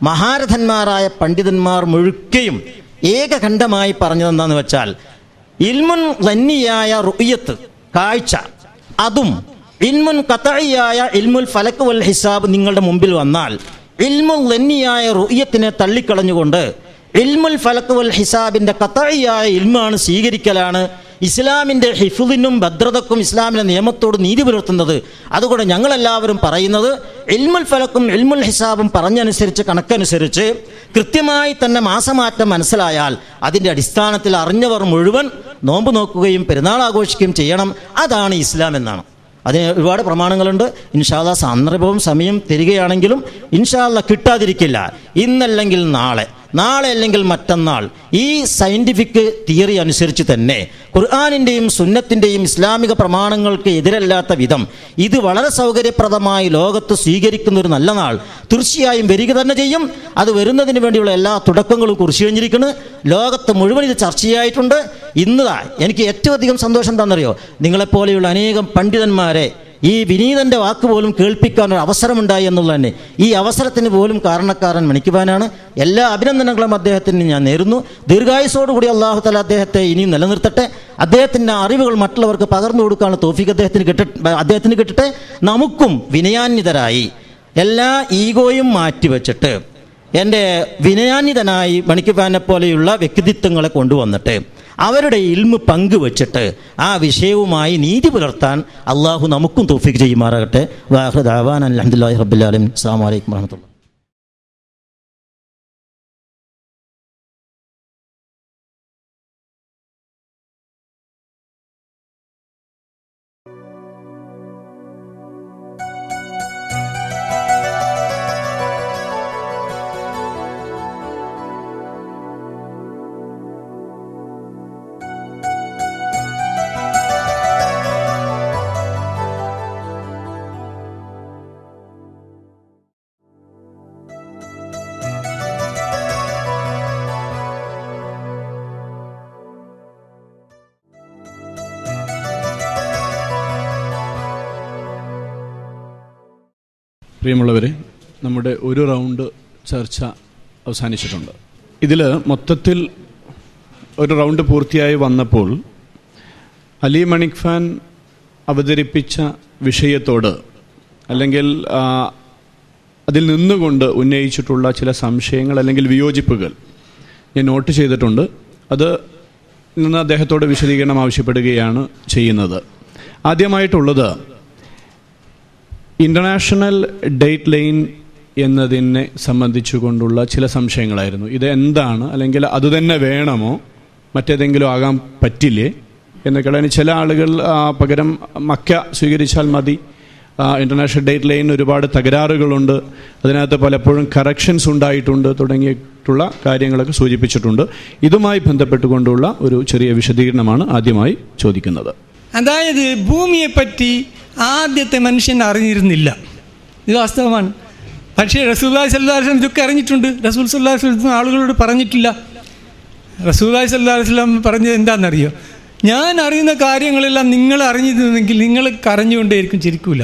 A: മഹാരഥന്മാരായ പണ്ഡിതന്മാർ മുഴുക്കയും ഏകഖണ്ഡമായി പറഞ്ഞതെന്താണെന്ന് വെച്ചാൽ, ഇൽമുൻ ളന്നിയായ റുഅ്യത്ത് കാഴ്ച, അതും ഇൽമുൻ ഖത്ഇയായ ഇൽമുൽ ഫലക് വൽ ഹിസാബ് നിങ്ങളുടെ മുമ്പിൽ വന്നാൽ ഇൽമുൽ ളന്നിയായ റുഅ്യത്തിനെ തള്ളിക്കളഞ്ഞുകൊണ്ട് ഇൽമുൽ ഫലക് വൽ ഹിസാബിൻ്റെ ഖത്ഇയായ ഇൽമാണ് സ്വീകരിക്കലാണ് ഇസ്ലാമിൻ്റെ ഹിഫ്ളിനും ഭദ്രതക്കും ഇസ്ലാമിൻ്റെ നിയമത്തോട് നീതി പുലർത്തുന്നത്. അതുകൊണ്ട് ഞങ്ങളെല്ലാവരും പറയുന്നത് ഇൽമുൽ ഫലക്കും ഇൽമുൽ ഹിസാബും പറഞ്ഞനുസരിച്ച് കണക്കനുസരിച്ച് കൃത്യമായി തന്നെ മാസമാറ്റം മനസ്സിലായാൽ അതിൻ്റെ അടിസ്ഥാനത്തിൽ അറിഞ്ഞവർ മുഴുവൻ നോമ്പ് നോക്കുകയും പെരുന്നാൾ ആഘോഷിക്കുകയും ചെയ്യണം. അതാണ് ഇസ്ലാം എന്നാണ്. അതിന് ഒരുപാട് പ്രമാണങ്ങളുണ്ട്. ഇൻഷാ അല്ലാഹ് സന്ദർഭവും സമയം തരികയാണെങ്കിലും ഇൻഷാ അല്ലാഹ് കിട്ടാതിരിക്കില്ല. ഇന്നല്ലെങ്കിൽ നാളെ, നാളെ അല്ലെങ്കിൽ മറ്റന്നാൾ ഈ സയൻറ്റിഫിക് തിയറി അനുസരിച്ച് തന്നെ ഖുർആനിൻ്റെയും സുന്നത്തിൻ്റെയും ഇസ്ലാമിക പ്രമാണങ്ങൾക്ക് എതിരല്ലാത്ത വിധം ഇത് വളരെ സൗകര്യപ്രദമായി ലോകത്ത് സ്വീകരിക്കുന്ന ഒരു നല്ല നാൾ തീർച്ചയായും വരിക തന്നെ ചെയ്യും. അത് വരുന്നതിന് വേണ്ടിയുള്ള എല്ലാ തുടക്കങ്ങളും കുറിച്ച് കഴിഞ്ഞിരിക്കുന്നു. ലോകത്ത് മുഴുവൻ ഇത് ചർച്ചയായിട്ടുണ്ട്. ഇന്നതാ എനിക്ക് ഏറ്റവും അധികം സന്തോഷം എന്താണെന്നറിയോ, നിങ്ങളെപ്പോലെയുള്ള അനേകം പണ്ഡിതന്മാരെ ഈ വിനീതൻ്റെ വാക്ക് പോലും കേൾപ്പിക്കാനൊരു അവസരമുണ്ടായി എന്നുള്ളത് തന്നെ ഈ അവസരത്തിന് പോലും കാരണക്കാരൻ മണിക്കുവാനാണ്. എല്ലാ അഭിനന്ദനങ്ങളും അദ്ദേഹത്തിന് ഞാൻ നേരുന്നു. ദീർഘായുസോടുകൂടി അല്ലാഹു തആല അദ്ദേഹത്തെ ഇനിയും നിലനിർത്തട്ടെ. അദ്ദേഹത്തിൻ്റെ അറിവുകൾ മറ്റുള്ളവർക്ക് പകർന്നു കൊടുക്കാനുള്ള തൗഫീഖ് അദ്ദേഹത്തിന് കിട്ടട്ടെ. നമുക്കും വിനയാന്വിതരായി എല്ലാ ഈഗോയും മാറ്റിവെച്ചിട്ട് എൻ്റെ വിനയാന്വിതനായി മണിക്കുവാനെ പോലെയുള്ള വ്യക്തിത്വങ്ങളെ കൊണ്ടുവന്നിട്ട് അവരുടെ ഇൽമ് പങ്കുവെച്ചിട്ട് ആ വിഷയവുമായി നീതി പുലർത്താൻ അള്ളാഹു നമുക്കും തൗഫീഖ് ചെയ്യുമാറാകട്ടെ. വാഖിറു ദഅവാനാ അൽഹംദുലില്ലാഹി റബ്ബിൽ ആലമീൻ. അസ്സലാമു അലൈക്കും വറഹ്മത്തുള്ളാഹി.
B: പ്രിയമുള്ളവരെ, നമ്മുടെ ഒരു റൗണ്ട് ചർച്ച അവസാനിച്ചിട്ടുണ്ട്. ഇതിൽ മൊത്തത്തിൽ ഒരു റൗണ്ട് പൂർത്തിയായി വന്നപ്പോൾ അലി മണിക് ഖാൻ അവതരിപ്പിച്ച വിഷയത്തോട് അല്ലെങ്കിൽ അതിൽ നിന്നുകൊണ്ട് ഉന്നയിച്ചിട്ടുള്ള ചില സംശയങ്ങൾ അല്ലെങ്കിൽ വിയോജിപ്പുകൾ ഞാൻ നോട്ട് ചെയ്തിട്ടുണ്ട്. അത് നിന്ന് അദ്ദേഹത്തോട് വിശദീകരണം ആവശ്യപ്പെടുകയാണ് ചെയ്യുന്നത്. ആദ്യമായിട്ടുള്ളത് ഇൻ്റർനാഷണൽ ഡേറ്റ് ലൈൻ എന്നതിനെ സംബന്ധിച്ചുകൊണ്ടുള്ള ചില സംശയങ്ങളായിരുന്നു. ഇത് എന്താണ്, അല്ലെങ്കിൽ അതുതന്നെ വേണമോ, മറ്റേതെങ്കിലും ആകാൻ പറ്റില്ലേ എന്നൊക്കെയുള്ള. ചില ആളുകൾ പകരം മക്ക സ്വീകരിച്ചാൽ മതി, ഇൻ്റർനാഷണൽ ഡേറ്റ് ലൈൻ ഒരുപാട് തകരാറുകളുണ്ട്, അതിനകത്ത് പലപ്പോഴും കറക്ഷൻസ് ഉണ്ടായിട്ടുണ്ട് തുടങ്ങിയിട്ടുള്ള കാര്യങ്ങളൊക്കെ സൂചിപ്പിച്ചിട്ടുണ്ട്. ഇതുമായി ബന്ധപ്പെട്ടുകൊണ്ടുള്ള ഒരു ചെറിയ വിശദീകരണമാണ് ആദ്യമായി ചോദിക്കുന്നത്.
C: അതായത് ഭൂമിയെപ്പറ്റി ആദ്യത്തെ മനുഷ്യൻ അറിഞ്ഞിരുന്നില്ല, ഇത് വാസ്തവമാണ്. പക്ഷേ റസൂലുള്ളാഹി സ്വല്ലല്ലാഹു അലൈഹി വസല്ലം ഇതൊക്കെ അറിഞ്ഞിട്ടുണ്ട്. റസൂൽ സ്വല്ലല്ലാഹു അലൈഹി വസല്ലം ആളുകളോട് പറഞ്ഞിട്ടില്ല. റസൂലുള്ളാഹി സ്വല്ലല്ലാഹു അലൈഹി വസല്ലം പറഞ്ഞത് എന്താണെന്നറിയോ? ഞാൻ അറിയുന്ന കാര്യങ്ങളെല്ലാം നിങ്ങൾ അറിഞ്ഞിരുന്നെങ്കിൽ നിങ്ങൾ കരഞ്ഞുകൊണ്ടേയിരിക്കും, ചിരിക്കൂല.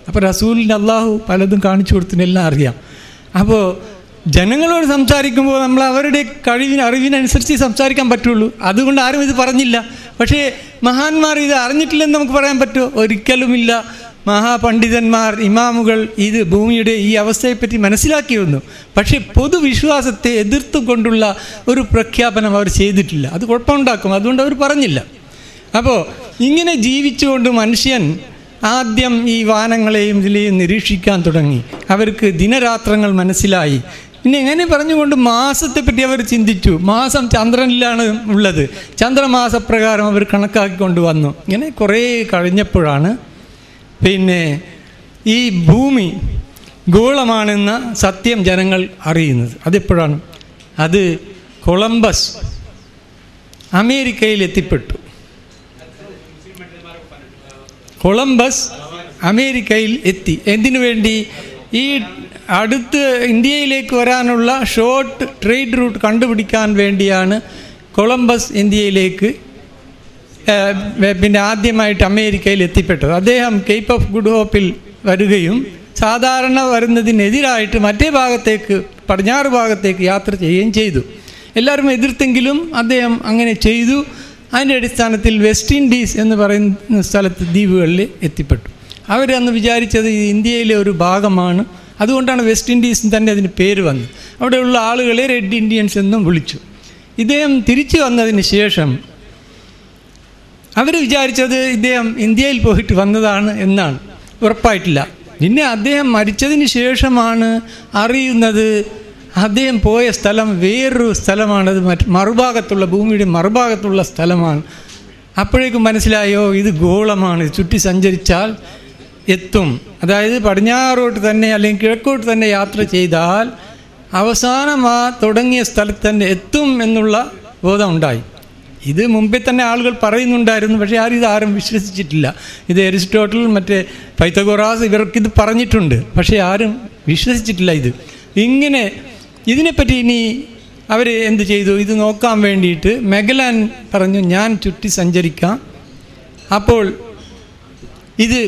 C: അപ്പോൾ റസൂലിൻ്റെ അള്ളാഹു പലതും കാണിച്ചു കൊടുത്തിനെല്ലാം അറിയാം. അപ്പോൾ ജനങ്ങളോട് സംസാരിക്കുമ്പോൾ നമ്മൾ അവരുടെ അറിവിനനുസരിച്ച് സംസാരിക്കാൻ പറ്റുള്ളൂ. അതുകൊണ്ട് ആരും ഇത് പറഞ്ഞില്ല. പക്ഷേ മഹാന്മാർ ഇത് അറിഞ്ഞിട്ടില്ലെന്ന് നമുക്ക് പറയാൻ പറ്റുമോ? ഒരിക്കലുമില്ല. മഹാപണ്ഡിതന്മാർ, ഇമാമുകൾ ഇത് ഭൂമിയുടെ ഈ അവസ്ഥയെപ്പറ്റി മനസ്സിലാക്കി വന്നു. പക്ഷേ പൊതുവിശ്വാസത്തെ എതിർത്തുകൊണ്ടുള്ള ഒരു പ്രഖ്യാപനം അവർ ചെയ്തിട്ടില്ല. അത് കുഴപ്പമുണ്ടാക്കും, അതുകൊണ്ട് അവർ പറഞ്ഞില്ല. അപ്പോൾ ഇങ്ങനെ ജീവിച്ചുകൊണ്ട് മനുഷ്യൻ ആദ്യം ഈ വാനങ്ങളെയും ഇതിലെയും നിരീക്ഷിക്കാൻ തുടങ്ങി. അവർക്ക് ദിനരാത്രങ്ങൾ മനസ്സിലായി. പിന്നെ എങ്ങനെ പറഞ്ഞുകൊണ്ട് മാസത്തെപ്പറ്റി അവർ ചിന്തിച്ചു. മാസം ചന്ദ്രനിലാണ് ഉള്ളത്, ചന്ദ്രമാസപ്രകാരം അവർ കണക്കാക്കിക്കൊണ്ട് വന്നു. ഇങ്ങനെ കുറേ കഴിഞ്ഞപ്പോഴാണ് പിന്നെ ഈ ഭൂമി ഗോളമാണെന്ന സത്യം ജനങ്ങൾ അറിയുന്നത്. അതെപ്പോഴാണ്? അത് കൊളംബസ് അമേരിക്കയിൽ എത്തിപ്പെട്ടു. കൊളംബസ് അമേരിക്കയിൽ എത്തി. എന്തിനു വേണ്ടി? ഈ അടുത്ത് ഇന്ത്യയിലേക്ക് വരാനുള്ള ഷോർട്ട് ട്രേഡ് റൂട്ട് കണ്ടുപിടിക്കാൻ വേണ്ടിയാണ് കൊളംബസ് ഇന്ത്യയിലേക്ക് പിന്നെ ആദ്യമായിട്ട് അമേരിക്കയിൽ എത്തിപ്പെട്ടത്. അദ്ദേഹം കേപ്പ് ഓഫ് ഗുഡ് ഹോപ്പിൽ വരികയും സാധാരണ വരുന്നതിനെതിരായിട്ട് മറ്റേ ഭാഗത്തേക്ക്, പടിഞ്ഞാറ് ഭാഗത്തേക്ക് യാത്ര ചെയ്യുകയും ചെയ്തു. എല്ലാവരും എതിർത്തെങ്കിലും അദ്ദേഹം അങ്ങനെ ചെയ്തു. അതിൻ്റെ അടിസ്ഥാനത്തിൽ വെസ്റ്റ് ഇൻഡീസ് എന്ന് പറയുന്ന സ്ഥലത്ത്, ദ്വീപുകളിൽ എത്തിപ്പെട്ടു. അവരന്ന് വിചാരിച്ചത് ഇത് ഇന്ത്യയിലെ ഒരു ഭാഗമാണ്, അതുകൊണ്ടാണ് വെസ്റ്റ് ഇൻഡീസ് തന്നെ അതിന് പേര് വന്നത്. അവിടെയുള്ള ആളുകളെ റെഡ് ഇന്ത്യൻസ് എന്നും വിളിച്ചു. ഇദ്ദേഹം തിരിച്ചു വന്നതിന് ശേഷം അവർ വിചാരിച്ചത് ഇദ്ദേഹം ഇന്ത്യയിൽ പോയിട്ട് വന്നതാണ് എന്നാണ്. ഉറപ്പായിട്ടില്ല. പിന്നെ അദ്ദേഹം മരിച്ചതിന് ശേഷമാണ് അറിയുന്നത് അദ്ദേഹം പോയ സ്ഥലം വേറൊരു സ്ഥലമാണത്, മറുഭാഗത്തുള്ള, ഭൂമിയുടെ മറുഭാഗത്തുള്ള സ്ഥലമാണ്. അപ്പോഴേക്കും മനസ്സിലായോ ഇത് ഗോളമാണ്, ചുറ്റി സഞ്ചരിച്ചാൽ എത്തും. അതായത് പടിഞ്ഞാറോട്ട് തന്നെ അല്ലെങ്കിൽ കിഴക്കോട്ട് തന്നെ യാത്ര ചെയ്താൽ അവസാനം ആ തുടങ്ങിയ സ്ഥലത്ത് തന്നെ എത്തും എന്നുള്ള ബോധം ഉണ്ടായി. ഇത് മുമ്പേ തന്നെ ആളുകൾ പറയുന്നുണ്ടായിരുന്നു, പക്ഷേ ആരും വിശ്വസിച്ചിട്ടില്ല. ഇത് അരിസ്റ്റോട്ടിൽ, മറ്റേ പൈത്തഗോറാസ് ഇവർക്കിത് പറഞ്ഞിട്ടുണ്ട്, പക്ഷേ ആരും വിശ്വസിച്ചിട്ടില്ല. ഇങ്ങനെ ഇതിനെപ്പറ്റി ഇനി അവർ എന്ത് ചെയ്തു? ഇത് നോക്കാൻ വേണ്ടിയിട്ട് മെഗലാൻ പറഞ്ഞു, ഞാൻ ചുറ്റി സഞ്ചരിക്കാം, അപ്പോൾ ഇത്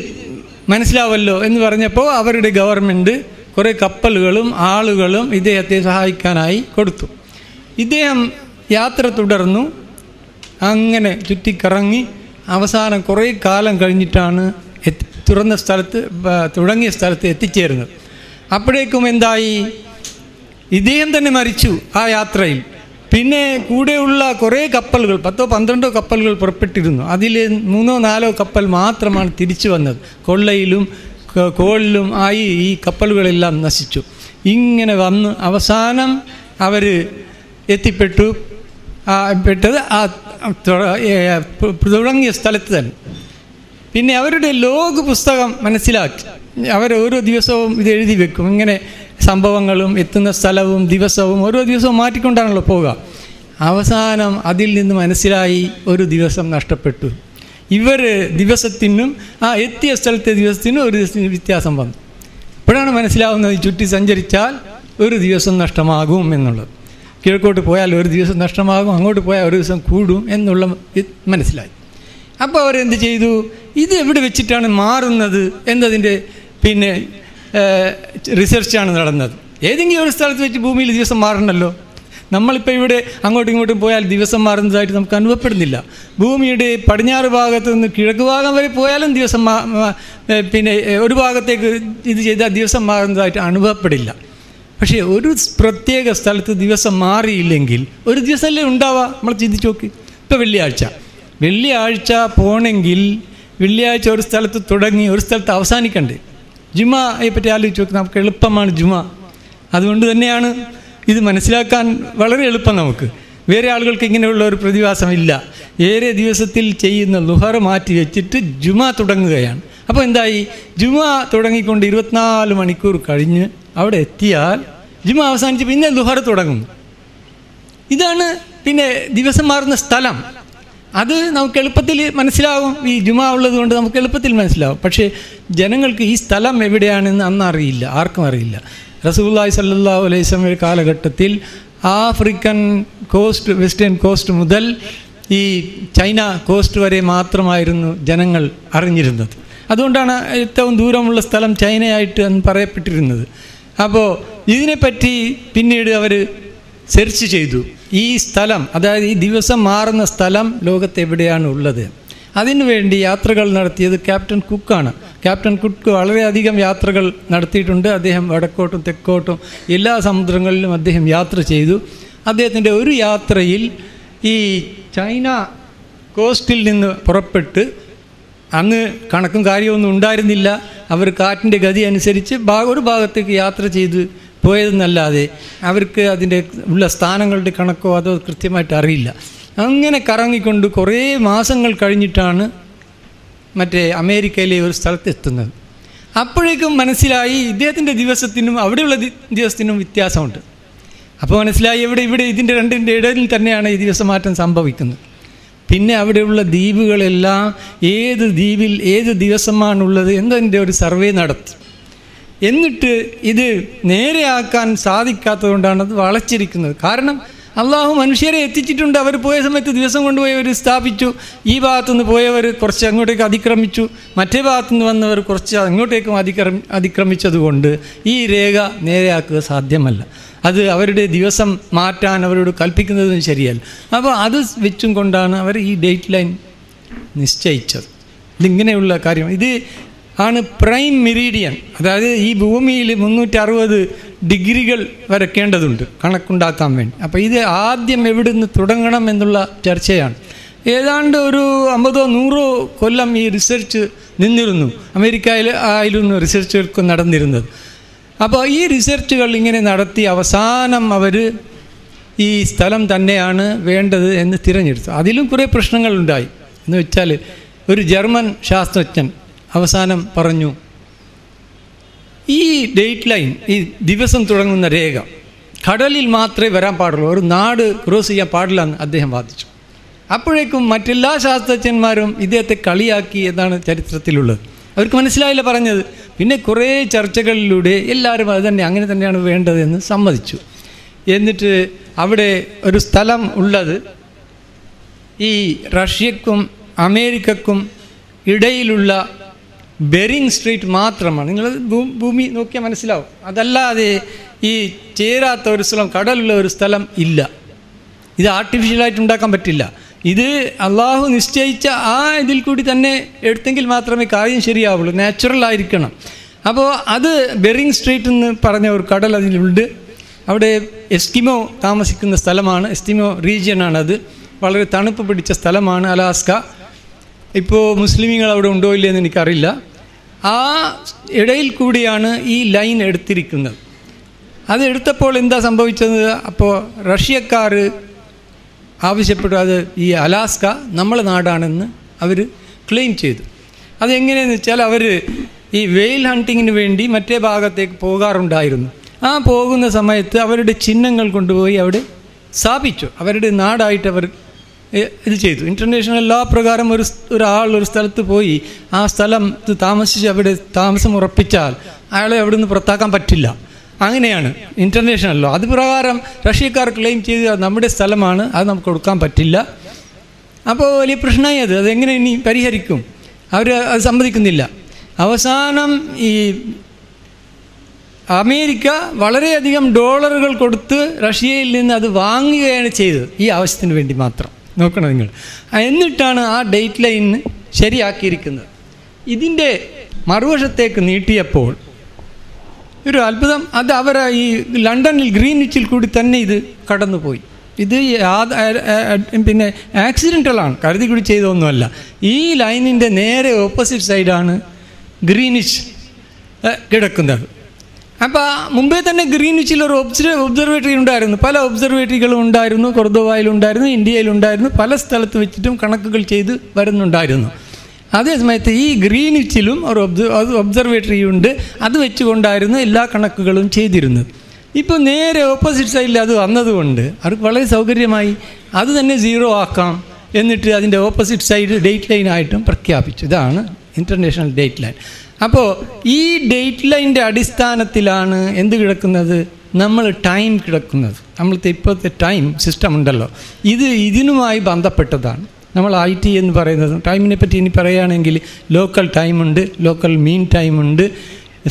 C: മനസ്സിലാവല്ലോ എന്ന് പറഞ്ഞപ്പോൾ അവരുടെ ഗവൺമെൻറ് കുറേ കപ്പലുകളും ആളുകളും ഇദ്ദേഹത്തെ സഹായിക്കാനായി കൊടുത്തു. ഇദ്ദേഹം യാത്ര തുടർന്നു. അങ്ങനെ ചുറ്റിക്കറങ്ങി അവസാനം കുറേ കാലം കഴിഞ്ഞിട്ടാണ് തുടങ്ങിയ സ്ഥലത്ത് എത്തിച്ചേരുന്നത്. അപ്പോഴേക്കും എന്തായി? ഇദ്ദേഹം തന്നെ മരിച്ചു ആ യാത്രയിൽ. പിന്നെ കൂടെയുള്ള കുറേ കപ്പലുകൾ, 10-12 കപ്പലുകൾ പുറപ്പെട്ടിരുന്നു. അതിൽ 3-4 കപ്പൽ മാത്രമാണ് തിരിച്ചു വന്നത്. കൊള്ളയിലും കോളിലും ആയി ഈ കപ്പലുകളെല്ലാം നശിച്ചു. ഇങ്ങനെ വന്ന് അവസാനം അവർ പെട്ടത് ആ തുടങ്ങിയ സ്ഥലത്ത് തന്നെ. പിന്നെ അവരുടെ ലോഗ് പുസ്തകം മനസ്സിലാക്കി. അവർ ഓരോ ദിവസവും ഇത് എഴുതി വെക്കും. ഇങ്ങനെ സംഭവങ്ങളും എത്തുന്ന സ്ഥലവും ദിവസവും ഓരോ ദിവസവും മാറ്റിക്കൊണ്ടാണല്ലോ പോവുക. അവസാനം അതിൽ നിന്ന് മനസ്സിലായി ഒരു ദിവസം നഷ്ടപ്പെട്ടു. ഇവർ ദിവസത്തിനും എത്തിയ സ്ഥലത്തെ ദിവസത്തിനും ഒരു ദിവസത്തിന് വ്യത്യാസം വന്നു. ഇപ്പോഴാണ് മനസ്സിലാവുന്നത് ചുറ്റി സഞ്ചരിച്ചാൽ ഒരു ദിവസം നഷ്ടമാകും എന്നുള്ളത്. കിഴക്കോട്ട് പോയാൽ ഒരു ദിവസം നഷ്ടമാകും, അങ്ങോട്ട് പോയാൽ ഒരു ദിവസം കൂടും എന്നുള്ള മനസ്സിലായി. അപ്പോൾ അവരെന്ത് ചെയ്തു? ഇത് എവിടെ വെച്ചിട്ടാണ് മാറുന്നത് എന്നതിൻ്റെ പിന്നെ റിസർച്ചാണ് നടന്നത്. ഏതെങ്കിലും ഒരു സ്ഥലത്ത് വെച്ച് ഭൂമിയിൽ ദിവസം മാറണമല്ലോ. നമ്മളിപ്പോൾ ഇവിടെ അങ്ങോട്ടും ഇങ്ങോട്ടും പോയാൽ ദിവസം മാറുന്നതായിട്ട് നമുക്ക് അനുഭവപ്പെടുന്നില്ല. ഭൂമിയുടെ പടിഞ്ഞാറ് ഭാഗത്ത് നിന്ന് കിഴക്ക് ഭാഗം വരെ പോയാലും ദിവസം പിന്നെ ഒരു ഭാഗത്തേക്ക് ഇത് ചെയ്താൽ ദിവസം മാറുന്നതായിട്ട് അനുഭവപ്പെടില്ല. പക്ഷേ ഒരു പ്രത്യേക സ്ഥലത്ത് ദിവസം മാറിയില്ലെങ്കിൽ ഒരു ദിവസമല്ലേ ഉണ്ടാവുക? നമ്മൾ ചിന്തിച്ച് നോക്ക്. ഇപ്പോൾ വെള്ളിയാഴ്ച പോണെങ്കിൽ വെള്ളിയാഴ്ച ഒരു സ്ഥലത്ത് തുടങ്ങി ഒരു സ്ഥലത്ത് അവസാനിക്കണ്ടേ? ജുമയെ പറ്റി ആലോചിച്ച് നോക്ക്. നമുക്ക് എളുപ്പമാണ് ജുമ. അതുകൊണ്ട് തന്നെയാണ് ഇത് മനസ്സിലാക്കാൻ വളരെ എളുപ്പം നമുക്ക്. വേറെ ആളുകൾക്ക് ഇങ്ങനെയുള്ള ഒരു പ്രതിഭാസമില്ല. ഏറെ ദിവസത്തിൽ ചെയ്യുന്ന ലുഹർ മാറ്റി വെച്ചിട്ട് ജുമ തുടങ്ങുകയാണ്. അപ്പോൾ എന്തായി? ജുമ തുടങ്ങിക്കൊണ്ട് 24 മണിക്കൂർ കഴിഞ്ഞ് അവിടെ എത്തിയാൽ ജുമ അവസാനിച്ച് പിന്നെ ലുഹർ തുടങ്ങും. ഇതാണ് പിന്നെ ദിവസം മാറുന്ന സ്ഥലം. അത് നമുക്ക് എളുപ്പത്തിൽ മനസ്സിലാവും. ഈ ജുമ ഉള്ളത് കൊണ്ട് നമുക്ക് എളുപ്പത്തിൽ മനസ്സിലാവും. പക്ഷേ ജനങ്ങൾക്ക് ഈ സ്ഥലം എവിടെയാണെന്ന് അന്ന് അറിയില്ല, ആർക്കും അറിയില്ല. റസൂലുള്ളാഹി സ്വല്ലല്ലാഹു അലൈഹി വസല്ലം കാലഘട്ടത്തിൽ ആഫ്രിക്കൻ കോസ്റ്റ്, വെസ്റ്റേൺ കോസ്റ്റ് മുതൽ ഈ ചൈന കോസ്റ്റ് വരെ മാത്രമായിരുന്നു ജനങ്ങൾ അറിഞ്ഞിരുന്നത്. അതുകൊണ്ടാണ് ഏറ്റവും ദൂരമുള്ള സ്ഥലം ചൈനയായിട്ട് അന്ന് പറയപ്പെട്ടിരുന്നത്. അപ്പോൾ ഇതിനെപ്പറ്റി പിന്നീട് അവർ സെർച്ച് ചെയ്തു. ഈ സ്ഥലം, അതായത് ഈ ദിവസം മാറുന്ന സ്ഥലം ലോകത്ത് എവിടെയാണ് ഉള്ളത്. അതിനുവേണ്ടി യാത്രകൾ നടത്തിയത് ക്യാപ്റ്റൻ കുക്കാണ്. ക്യാപ്റ്റൻ കുക്ക് വളരെയധികം യാത്രകൾ നടത്തിയിട്ടുണ്ട്. അദ്ദേഹം വടക്കോട്ടും തെക്കോട്ടും എല്ലാ സമുദ്രങ്ങളിലും അദ്ദേഹം യാത്ര ചെയ്തു. അദ്ദേഹത്തിൻ്റെ ഒരു യാത്രയിൽ ഈ ചൈന കോസ്റ്റിൽ നിന്ന് പുറപ്പെട്ട്, അന്ന് കണക്കും കാര്യമൊന്നും ഉണ്ടായിരുന്നില്ല, അവർ കാറ്റിൻ്റെ ഗതി അനുസരിച്ച് ഒരു ഭാഗത്തേക്ക് യാത്ര ചെയ്ത് പോയതെന്നല്ലാതെ അവർക്ക് അതിൻ്റെ ഉള്ള സ്ഥാനങ്ങളുടെ കണക്കോ അതോ കൃത്യമായിട്ട് അറിയില്ല. അങ്ങനെ കറങ്ങിക്കൊണ്ട് കുറേ മാസങ്ങൾ കഴിഞ്ഞിട്ടാണ് മറ്റേ അമേരിക്കയിലെ ഒരു സ്ഥലത്തെത്തുന്നത്. അപ്പോഴേക്കും മനസ്സിലായി ഇദ്ദേഹത്തിൻ്റെ ദിവസത്തിനും അവിടെയുള്ള ദിവസത്തിനും വ്യത്യാസമുണ്ട്. അപ്പോൾ മനസ്സിലായി ഇവിടെ ഇതിൻ്റെ രണ്ടിൻ്റെ ഇടയിൽ തന്നെയാണ് ഈ ദിവസമാറ്റം സംഭവിക്കുന്നത്. പിന്നെ അവിടെയുള്ള ദ്വീപുകളെല്ലാം ഏത് ദ്വീപിൽ ഏത് ദിവസമാണുള്ളത് എന്നതിൻ്റെ ഒരു സർവേ നടത്തി. എന്നിട്ട് ഇത് നേരെയാക്കാൻ സാധിക്കാത്തതുകൊണ്ടാണ് അത് വളച്ചിരിക്കുന്നത്. കാരണം അള്ളാഹു മനുഷ്യരെ എത്തിച്ചിട്ടുണ്ട്. അവർ പോയ സമയത്ത് ദിവസം കൊണ്ടുപോയവർ സ്ഥാപിച്ചു, ഈ ഭാഗത്തുനിന്ന് പോയവർ കുറച്ച് അങ്ങോട്ടേക്ക് അതിക്രമിച്ചു, മറ്റേ ഭാഗത്തുനിന്ന് വന്നവർ കുറച്ച് അങ്ങോട്ടേക്കും അതിക്രമിച്ചതുകൊണ്ട് ഈ രേഖ നേരെയാക്കുക സാധ്യമല്ല. അത് അവരുടെ ദിവസം മാറ്റാൻ അവരോട് കൽപ്പിക്കുന്നതും ശരിയല്ല. അപ്പോൾ അത് വെച്ചും കൊണ്ടാണ് അവർ ഈ ഡേറ്റ് ലൈൻ നിശ്ചയിച്ചത്. ഇതിങ്ങനെയുള്ള കാര്യം ഇത് ആണ് പ്രൈം മെരീഡിയൻ. അതായത് ഈ ഭൂമിയിൽ 360 ഡിഗ്രികൾ വരയ്ക്കേണ്ടതുണ്ട് കണക്കുണ്ടാക്കാൻ വേണ്ടി. അപ്പോൾ ഇത് ആദ്യം എവിടെ നിന്ന് തുടങ്ങണം എന്നുള്ള ചർച്ചയാണ്. ഏതാണ്ട് ഒരു 50-100 കൊല്ലം ഈ റിസർച്ച് നിന്നിരുന്നു. അമേരിക്കയിലായിരുന്നു റിസർച്ചുകൾക്ക് നടന്നിരുന്നത്. അപ്പോൾ ഈ റിസർച്ചുകൾ ഇങ്ങനെ നടത്തി അവസാനം അവർ ഈ സ്ഥലം തന്നെയാണ് വേണ്ടത് എന്ന് തിരഞ്ഞെടുത്തു. അതിലും കുറേ പ്രശ്നങ്ങളുണ്ടായി. എന്ന് വെച്ചാൽ ഒരു ജർമ്മൻ ശാസ്ത്രജ്ഞൻ അവസാനം പറഞ്ഞു, ഈ ഡേറ്റ് ലൈൻ, ഈ ദിവസം തുടങ്ങുന്ന രേഖ കടലിൽ മാത്രമേ വരാൻ പാടുള്ളൂ, ഒരു നാട് ക്രോസ് ചെയ്യാൻ പാടില്ല എന്ന് അദ്ദേഹം വാദിച്ചു. അപ്പോഴേക്കും മറ്റെല്ലാ ശാസ്ത്രജ്ഞന്മാരും ഇദ്ദേഹത്തെ കളിയാക്കി എന്നാണ് ചരിത്രത്തിലുള്ളത്. അവർക്ക് മനസ്സിലായില്ല പറഞ്ഞത്. പിന്നെ കുറേ ചർച്ചകളിലൂടെ എല്ലാവരും അത് തന്നെ അങ്ങനെ തന്നെയാണ് വേണ്ടതെന്ന് സമ്മതിച്ചു. എന്നിട്ട് അവിടെ ഒരു സ്ഥലം ഉള്ളത് ഈ റഷ്യക്കും അമേരിക്കക്കും ഇടയിലുള്ള ബെറിങ് സ്ട്രീറ്റ് മാത്രമാണ്. നിങ്ങൾ ഭൂമി നോക്കിയാൽ മനസ്സിലാവും. അതല്ലാതെ ഈ ചേരാത്ത ഒരു സ്ഥലം, കടലുള്ള ഒരു സ്ഥലം ഇല്ല. ഇത് ആർട്ടിഫിഷ്യലായിട്ട് ഉണ്ടാക്കാൻ പറ്റില്ല. ഇത് അള്ളാഹു നിശ്ചയിച്ച ആ ഇതിൽ കൂടി തന്നെ എടുത്തെങ്കിൽ മാത്രമേ കാര്യം ശരിയാവുള്ളൂ. നാച്ചുറൽ ആയിരിക്കണം. അപ്പോൾ അത് ബെറിങ് സ്ട്രീറ്റ് എന്ന് പറഞ്ഞ ഒരു കടൽ അതിലുണ്ട്. അവിടെ എസ്കിമോ താമസിക്കുന്ന സ്ഥലമാണ്. എസ്കിമോ റീജിയനാണത്. വളരെ തണുപ്പ് പിടിച്ച സ്ഥലമാണ് അലാസ്ക. ഇപ്പോൾ മുസ്ലിമീങ്ങൾ അവിടെ ഉണ്ടോ ഇല്ലയെന്ന് എനിക്കറിയില്ല. ആ ഇടയിൽ കൂടിയാണ് ഈ ലൈൻ എടുത്തിരിക്കുന്നത്. അത് എടുത്തപ്പോൾ എന്താ സംഭവിച്ചത്? അപ്പോൾ റഷ്യക്കാർ ആവശ്യപ്പെട്ടു അത് ഈ അലാസ്ക നമ്മളെ നാടാണെന്ന് അവർ ക്ലെയിം ചെയ്തു. അതെങ്ങനെയെന്ന് വെച്ചാൽ അവർ ഈ വെയിൽ ഹണ്ടിങ്ങിന് വേണ്ടി മറ്റേ ഭാഗത്തേക്ക് പോകാറുണ്ടായിരുന്നു. ആ പോകുന്ന സമയത്ത് അവരുടെ ചിഹ്നങ്ങൾ കൊണ്ടുപോയി അവിടെ സ്ഥാപിച്ചു. അവരുടെ നാടായിട്ട് അവർ ഇത് ചെയ്തു. ഇൻ്റർനാഷണൽ ലോ പ്രകാരം ഒരാൾ ഒരു സ്ഥലത്ത് പോയി ആ സ്ഥലത്ത് താമസിച്ച് അവിടെ താമസം ഉറപ്പിച്ചാൽ അയാളെ അവിടെ നിന്ന് പുറത്താക്കാൻ പറ്റില്ല. അങ്ങനെയാണ് ഇൻ്റർനാഷണൽ ലോ. അത് പ്രകാരം റഷ്യക്കാർ ക്ലെയിം ചെയ്ത് നമ്മുടെ സ്ഥലമാണ്, അത് നമുക്ക് കൊടുക്കാൻ പറ്റില്ല. അപ്പോൾ വലിയ പ്രശ്നമായി. അതെങ്ങനെ ഇനി പരിഹരിക്കും? അവർ അത് സമ്മതിക്കുന്നില്ല. അവസാനം ഈ അമേരിക്ക വളരെയധികം ഡോളറുകൾ കൊടുത്ത് റഷ്യയിൽ നിന്ന് അത് വാങ്ങുകയാണ് ചെയ്തത്, ഈ ആവശ്യത്തിന് വേണ്ടി മാത്രം. നോക്കണം നിങ്ങൾ. എന്നിട്ടാണ് ആ ഡേറ്റ് ലൈൻ ശരിയാക്കിയിരിക്കുന്നത്. ഇതിൻ്റെ മറുവശത്തേക്ക് നീട്ടിയപ്പോൾ ഒരു അത്ഭുതം. അത് അവർ ഈ ലണ്ടനിൽ ഗ്രീൻവിച്ചിൽ കൂടി തന്നെ ഇത് കടന്നുപോയി. ഇത് പിന്നെ ആക്സിഡൻ്റലാണ്, കരുതി കൂടി ചെയ്തൊന്നുമല്ല. ഈ ലൈനിൻ്റെ നേരെ ഓപ്പോസിറ്റ് സൈഡാണ് ഗ്രീൻവിച്ച് കിടക്കുന്നത്. അപ്പോൾ മുമ്പേ തന്നെ ഗ്രീൻവിച്ചിൽ ഒരു ഒബ്സർവേറ്ററി ഉണ്ടായിരുന്നു. പല ഒബ്സർവേറ്ററികളും ഉണ്ടായിരുന്നു. കൊർദോവയിലുണ്ടായിരുന്നു, ഇന്ത്യയിലുണ്ടായിരുന്നു. പല സ്ഥലത്ത് വെച്ചിട്ടും കണക്കുകൾ ചെയ്ത് വരുന്നുണ്ടായിരുന്നു. അതേ സമയത്ത് ഈ ഗ്രീൻവിച്ചിലും ഒരു ഒബ്സർവേറ്ററി ഉണ്ട്. അത് വെച്ചുകൊണ്ടായിരുന്നു എല്ലാ കണക്കുകളും ചെയ്തിരുന്നത്. ഇപ്പോൾ നേരെ ഓപ്പോസിറ്റ് സൈഡിൽ അത് വന്നതുകൊണ്ട് അവർക്ക് വളരെ സൗകര്യമായി അത് തന്നെ 0 ആക്കാം. എന്നിട്ട് അതിൻ്റെ ഓപ്പോസിറ്റ് സൈഡ് ഡേറ്റ് ലൈനായിട്ടും പ്രഖ്യാപിച്ചു. ഇതാണ് ഇൻ്റർനാഷണൽ ഡേറ്റ് ലൈൻ. അപ്പോൾ ഈ ഡേറ്റ് ലൈൻ്റെ അടിസ്ഥാനത്തിലാണ് എന്ത് കിടക്കുന്നത്? നമ്മൾ ടൈം കിടക്കുന്നത്. നമ്മളത്തെ ഇപ്പോഴത്തെ ടൈം സിസ്റ്റം ഉണ്ടല്ലോ, ഇതിനുമായി ബന്ധപ്പെട്ടതാണ്. നമ്മൾ IT എന്ന് പറയുന്നത് ടൈമിനെ പറ്റി ഇനി പറയുകയാണെങ്കിൽ ലോക്കൽ ടൈമുണ്ട്, ലോക്കൽ മീൻ ടൈമുണ്ട്,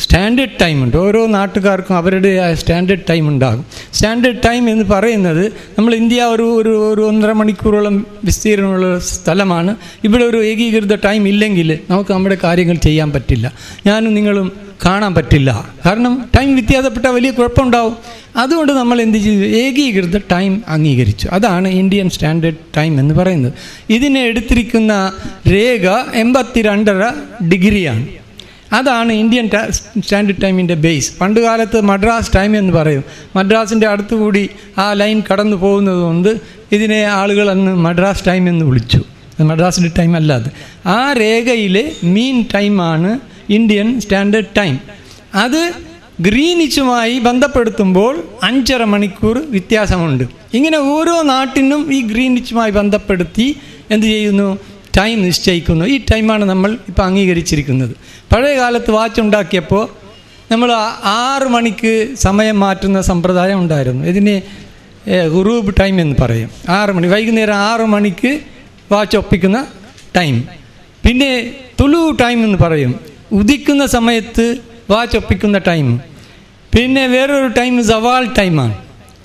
C: സ്റ്റാൻഡേർഡ് ടൈം ഉണ്ട്. ഓരോ നാട്ടുകാർക്കും അവരുടെ സ്റ്റാൻഡേർഡ് ടൈം ഉണ്ടാകും. സ്റ്റാൻഡേർഡ് ടൈം എന്ന് പറയുന്നത്, നമ്മൾ ഇന്ത്യ ഒരു 1.5 മണിക്കൂറോളം വിസ്തീർണമുള്ള സ്ഥലമാണ്. ഇവിടെ ഒരു ഏകീകൃത ടൈം ഇല്ലെങ്കിൽ നമുക്ക് നമ്മുടെ കാര്യങ്ങൾ ചെയ്യാൻ പറ്റില്ല. ഞാനും നിങ്ങളും കാണാൻ പറ്റില്ല. കാരണം ടൈം വ്യത്യാസപ്പെട്ട വലിയ കുഴപ്പമുണ്ടാവും. അതുകൊണ്ട് നമ്മൾ എന്ത് ചെയ്തു? ഏകീകൃത ടൈം അംഗീകരിച്ചു. അതാണ് ഇന്ത്യൻ സ്റ്റാൻഡേർഡ് ടൈം എന്ന് പറയുന്നത്. ഇതിനെ എടുത്തിരിക്കുന്ന രേഖ 82.5 ഡിഗ്രിയാണ്. അതാണ് ഇന്ത്യൻ സ്റ്റാൻഡേർഡ് ടൈമിൻ്റെ ബേസ്. പണ്ട് കാലത്ത് മദ്രാസ് ടൈം എന്ന് പറയും. മദ്രാസിൻ്റെ അടുത്തുകൂടി ആ ലൈൻ കടന്നു പോകുന്നത് കൊണ്ട് ഇതിനെ ആളുകൾ അന്ന് മദ്രാസ് ടൈം എന്ന് വിളിച്ചു. മദ്രാസിൻ്റെ ടൈം അല്ലാതെ ആ രേഖയിലെ മീൻ ടൈമാണ് ഇന്ത്യൻ സ്റ്റാൻഡേർഡ് ടൈം. അത് ഗ്രീനിച്ചുമായി ബന്ധപ്പെടുത്തുമ്പോൾ 5.5 മണിക്കൂർ വ്യത്യാസമുണ്ട്. ഇങ്ങനെ ഓരോ നാട്ടിനും ഈ ഗ്രീനിച്ചുമായി ബന്ധപ്പെടുത്തി എന്ത് ചെയ്യുന്നു? ടൈം നിശ്ചയിക്കുന്നു. ഈ ടൈമാണ് നമ്മൾ ഇപ്പോൾ അംഗീകരിച്ചിരിക്കുന്നത്. പഴയ കാലത്ത് വാച്ച് ഉണ്ടാക്കിയപ്പോൾ നമ്മൾ 6 മണിക്ക് സമയം മാറ്റുന്ന സമ്പ്രദായം ഉണ്ടായിരുന്നു. ഇതിന് ഗുറൂബ് ടൈം എന്ന് പറയും. 6 മണി, വൈകുന്നേരം 6 മണിക്ക് വാച്ച് ഒപ്പിക്കുന്ന ടൈം. പിന്നെ തുലു ടൈം എന്ന് പറയും, ഉദിക്കുന്ന സമയത്ത് വാച്ച് ഒപ്പിക്കുന്ന ടൈം. പിന്നെ വേറൊരു ടൈം സവാൾ ടൈമാണ്.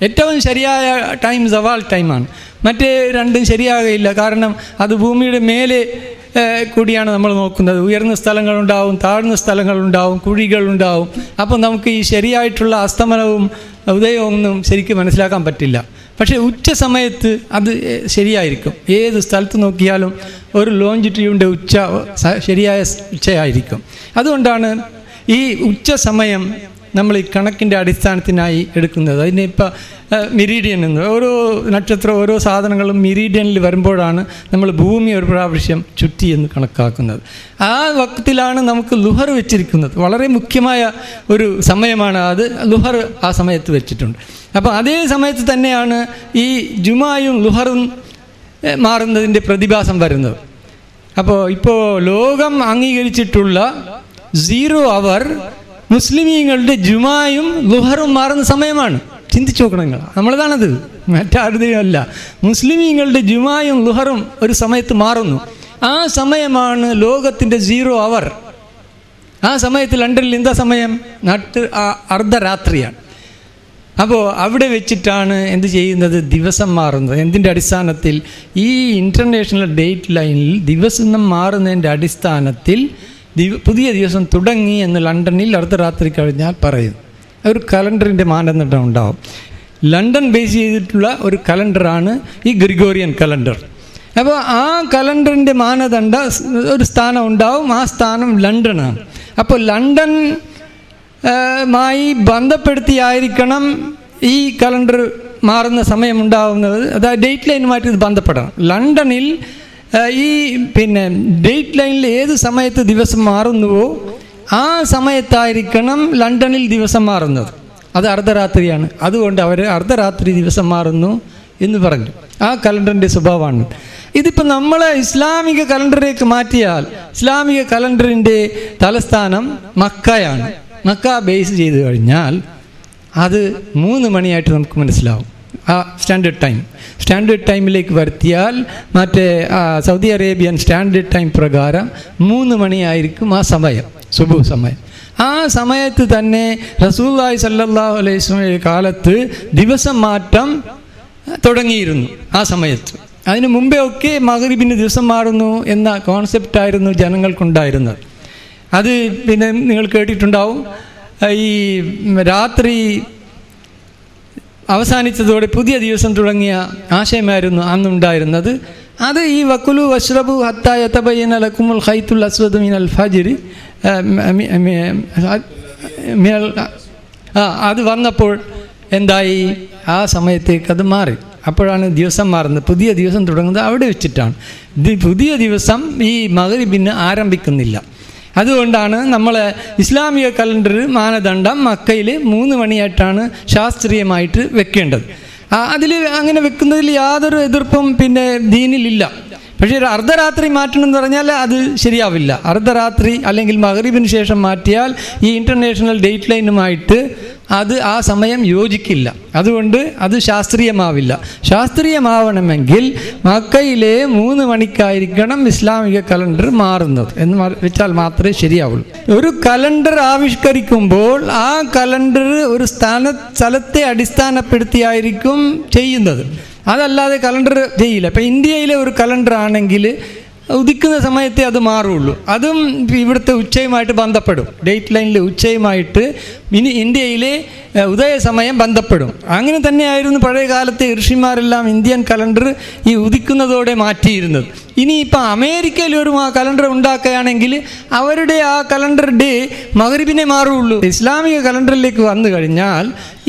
C: ഏറ്റവും ശരിയായ ടൈം സവാൾ ടൈമാണ്. മറ്റേ രണ്ടും ശരിയാകയില്ല. കാരണം അത് ഭൂമിയുടെ മേലെ കൂടിയാണ് നമ്മൾ നോക്കുന്നത്. ഉയർന്ന സ്ഥലങ്ങളുണ്ടാവും, താഴ്ന്ന സ്ഥലങ്ങളുണ്ടാവും, കുഴികളുണ്ടാവും. അപ്പോൾ നമുക്ക് ഈ ശരിയായിട്ടുള്ള അസ്തമനവും ഉദയവും ഒന്നും ശരിക്കും മനസ്സിലാക്കാൻ പറ്റില്ല. പക്ഷേ ഉച്ച സമയത്ത് അത് ശരിയായിരിക്കും. ഏത് സ്ഥലത്ത് നോക്കിയാലും ഒരു ലോഞ്ചിറ്റ്യൂഡിൻ്റെ ഉച്ച ശരിയായ ഉച്ചയായിരിക്കും. അതുകൊണ്ടാണ് ഈ ഉച്ച സമയം നമ്മൾ ഈ കണക്കിൻ്റെ അടിസ്ഥാനത്തിനായി എടുക്കുന്നത്. അതിന് ഇപ്പോൾ മിരീഡിയൻ എന്ന്, ഓരോ നക്ഷത്രം ഓരോ സാധനങ്ങളും മിരീഡിയനിൽ വരുമ്പോഴാണ് നമ്മൾ ഭൂമി ഒരു പ്രാവശ്യം ചുറ്റി എന്ന് കണക്കാക്കുന്നത്. ആ വക്തിലാണ് നമുക്ക് ലുഹർ വെച്ചിരിക്കുന്നത്. വളരെ മുഖ്യമായ ഒരു സമയമാണ് അത്. ലുഹർ ആ സമയത്ത് വെച്ചിട്ടുണ്ട്. അപ്പോൾ അതേ സമയത്ത് തന്നെയാണ് ഈ ജുമായും ലുഹറും മാറുന്നതിൻ്റെ പ്രതിഭാസം വരുന്നത്. അപ്പോൾ ഇപ്പോൾ ലോകം അംഗീകരിച്ചിട്ടുള്ള 0 അവർ മുസ്ലിമീങ്ങളുടെ ജുമായും ലുഹറും മാറുന്ന സമയമാണ്. ചിന്തിച്ചു നോക്കണം നിങ്ങൾ. നമ്മളതാണത്, മറ്റാരുടെയും അല്ല. മുസ്ലിമീങ്ങളുടെ ജുമായും ലുഹറും ഒരു സമയത്ത് മാറുന്നു. ആ സമയമാണ് ലോകത്തിൻ്റെ 0 അവർ. ആ സമയത്ത് ലണ്ടനിൽ എന്താ സമയം? അർദ്ധരാത്രിയാണ്. അപ്പോൾ അവിടെ വെച്ചിട്ടാണ് എന്ത് ചെയ്യുന്നത്? ദിവസം മാറുന്നത്. എന്തിൻ്റെ അടിസ്ഥാനത്തിൽ? ഈ ഇൻ്റർനാഷണൽ ഡേറ്റ് ലൈനിൽ ദിവസം മാറുന്നതിൻ്റെ അടിസ്ഥാനത്തിൽ പുതിയ ദിവസം തുടങ്ങി എന്ന് ലണ്ടനിൽ അർദ്ധരാത്രി കഴിഞ്ഞാൽ പറയും. ഒരു കലണ്ടറിൻ്റെ മാനദണ്ഡം ഉണ്ടാവും. ലണ്ടൻ ബേസ് ചെയ്തിട്ടുള്ള ഒരു കലണ്ടറാണ് ഈ ഗ്രിഗോറിയൻ കലണ്ടർ. അപ്പോൾ ആ കലണ്ടറിൻ്റെ മാനദണ്ഡ ഒരു സ്ഥാനം ഉണ്ടാവും. ആ സ്ഥാനം ലണ്ടനാണ്. അപ്പോൾ ലണ്ടൻ മായി ബന്ധപ്പെടുത്തിയായിരിക്കണം ഈ കലണ്ടർ മാറുന്ന സമയം ഉണ്ടാവുന്നത്. അതായത് ഡേറ്റ് ലൈനുമായിട്ട് ഇത് ബന്ധപ്പെടണം. ലണ്ടനിൽ ഈ ഡേറ്റ് ലൈനിൽ ഏത് സമയത്ത് ദിവസം മാറുന്നുവോ ആ സമയത്തായിരിക്കണം ലണ്ടനിൽ ദിവസം മാറുന്നത്. അത് അർദ്ധരാത്രിയാണ്. അതുകൊണ്ട് അവർ അർദ്ധരാത്രി ദിവസം മാറുന്നു എന്ന് പറഞ്ഞു. ആ കലണ്ടറിൻ്റെ സ്വഭാവമാണ്. ഇതിപ്പോൾ നമ്മൾ ഇസ്ലാമിക കലണ്ടറിലേക്ക് മാറ്റിയാൽ ഇസ്ലാമിക കലണ്ടറിൻ്റെ തലസ്ഥാനം മക്കയാണ്. മക്ക ബേസ് ചെയ്ത് കഴിഞ്ഞാൽ അത് 3 മണിയായിട്ട് നമുക്ക് മനസ്സിലാവും. ആ സ്റ്റാൻഡേർഡ് ടൈമിലേക്ക് വരുത്തിയാൽ മറ്റേ സൗദി അറേബ്യൻ സ്റ്റാൻഡേർഡ് ടൈം പ്രകാരം 3 മണിയായിരിക്കും ആ സമയം, സുബഹ് സമയം. ആ സമയത്ത് തന്നെ റസൂലുള്ളാഹി സ്വല്ലല്ലാഹു അലൈഹി വസല്ലം കാലത്ത് ദിവസം മാറ്റം തുടങ്ങിയിരുന്നു. ആ സമയത്ത് അതിന് മുമ്പേ ഒക്കെ മഗ്രിബിന് ദിവസം മാറുന്നു എന്ന കോൺസെപ്റ്റായിരുന്നു ജനങ്ങൾക്കുണ്ടായിരുന്നത്. അത് പിന്നെ നിങ്ങൾ കേട്ടിട്ടുണ്ടാവും. ഈ രാത്രി അവസാനിച്ചതോടെ പുതിയ ദിവസം തുടങ്ങിയ ആശയമായിരുന്നു അന്നുണ്ടായിരുന്നത്. അത് ഈ വക്കുലു വഷ്റബു ഹത്താ യതബയ്യന ലക്കുമുൽ ഖൈത്തുൽ അസ്വദു മിനൽ ഫജ്രി അത് വന്നപ്പോൾ എന്തായി? ആ സമയത്തേക്ക് അത് മാറി. അപ്പോഴാണ് ദിവസം മാറുന്നത്. പുതിയ ദിവസം തുടങ്ങുന്നത് അവിടെ വെച്ചിട്ടാണ്. പുതിയ ദിവസം ഈ മഗ്രിബിന് ആരംഭിക്കുന്നില്ല. അതുകൊണ്ടാണ് നമ്മൾ ഇസ്ലാമിക കലണ്ടർ മാനദണ്ഡം മക്കയിൽ 3 മണിയായിട്ടാണ് ശാസ്ത്രീയമായിട്ട് വെക്കേണ്ടത്. അതിൽ അങ്ങനെ വെക്കുന്നതിൽ യാതൊരു എതിർപ്പും ദീനിലില്ല. പക്ഷേ ഒരു അർദ്ധരാത്രി മാറ്റണം എന്ന് പറഞ്ഞാൽ അത് ശരിയാവില്ല. അർദ്ധരാത്രി അല്ലെങ്കിൽ മഗ്രിബിന് ശേഷം മാറ്റിയാൽ ഈ ഇൻ്റർനാഷണൽ ഡേറ്റ് ലൈനുമായിട്ട് അത് ആ സമയം യോജിക്കില്ല. അതുകൊണ്ട് അത് ശാസ്ത്രീയമാവില്ല. ശാസ്ത്രീയമാവണമെങ്കിൽ മക്കയിലെ 3 മണിക്കായിരിക്കണം ഇസ്ലാമിക കലണ്ടർ മാറുന്നത് എന്ന് വെച്ചാൽ മാത്രമേ ശരിയാവുള്ളൂ. ഒരു കലണ്ടർ ആവിഷ്കരിക്കുമ്പോൾ ആ കലണ്ടർ ഒരു സ്ഥലത്തെ അടിസ്ഥാനപ്പെടുത്തിയായിരിക്കും ചെയ്യുന്നത്. അതല്ലാതെ കലണ്ടർ ചെയ്യില്ല. ഇപ്പം ഇന്ത്യയിലെ ഒരു കലണ്ടർ ആണെങ്കിൽ ഉദിക്കുന്ന സമയത്തെ അത് മാറുള്ളൂ. അതും ഇവിടുത്തെ ഉച്ചയുമായിട്ട് ബന്ധപ്പെടും. ഡേറ്റ് ലൈനിൽ ഉച്ചയുമായിട്ട് ഇനി ഇന്ത്യയിലെ ഉദയ സമയം ബന്ധപ്പെടും. അങ്ങനെ തന്നെയായിരുന്നു പഴയ കാലത്തെ ഋഷിമാരെല്ലാം ഇന്ത്യൻ കലണ്ടർ ഈ ഉദിക്കുന്നതോടെ മാറ്റിയിരുന്നത്. ഇനിയിപ്പോൾ അമേരിക്കയിൽ ഒരു കലണ്ടർ ഉണ്ടാക്കുകയാണെങ്കിൽ അവരുടെ ആ കലണ്ടർ ഡേ മഗ്രിബിനെ മാറുള്ളൂ. ഇസ്ലാമിക കലണ്ടറിലേക്ക് വന്നു കഴിഞ്ഞാൽ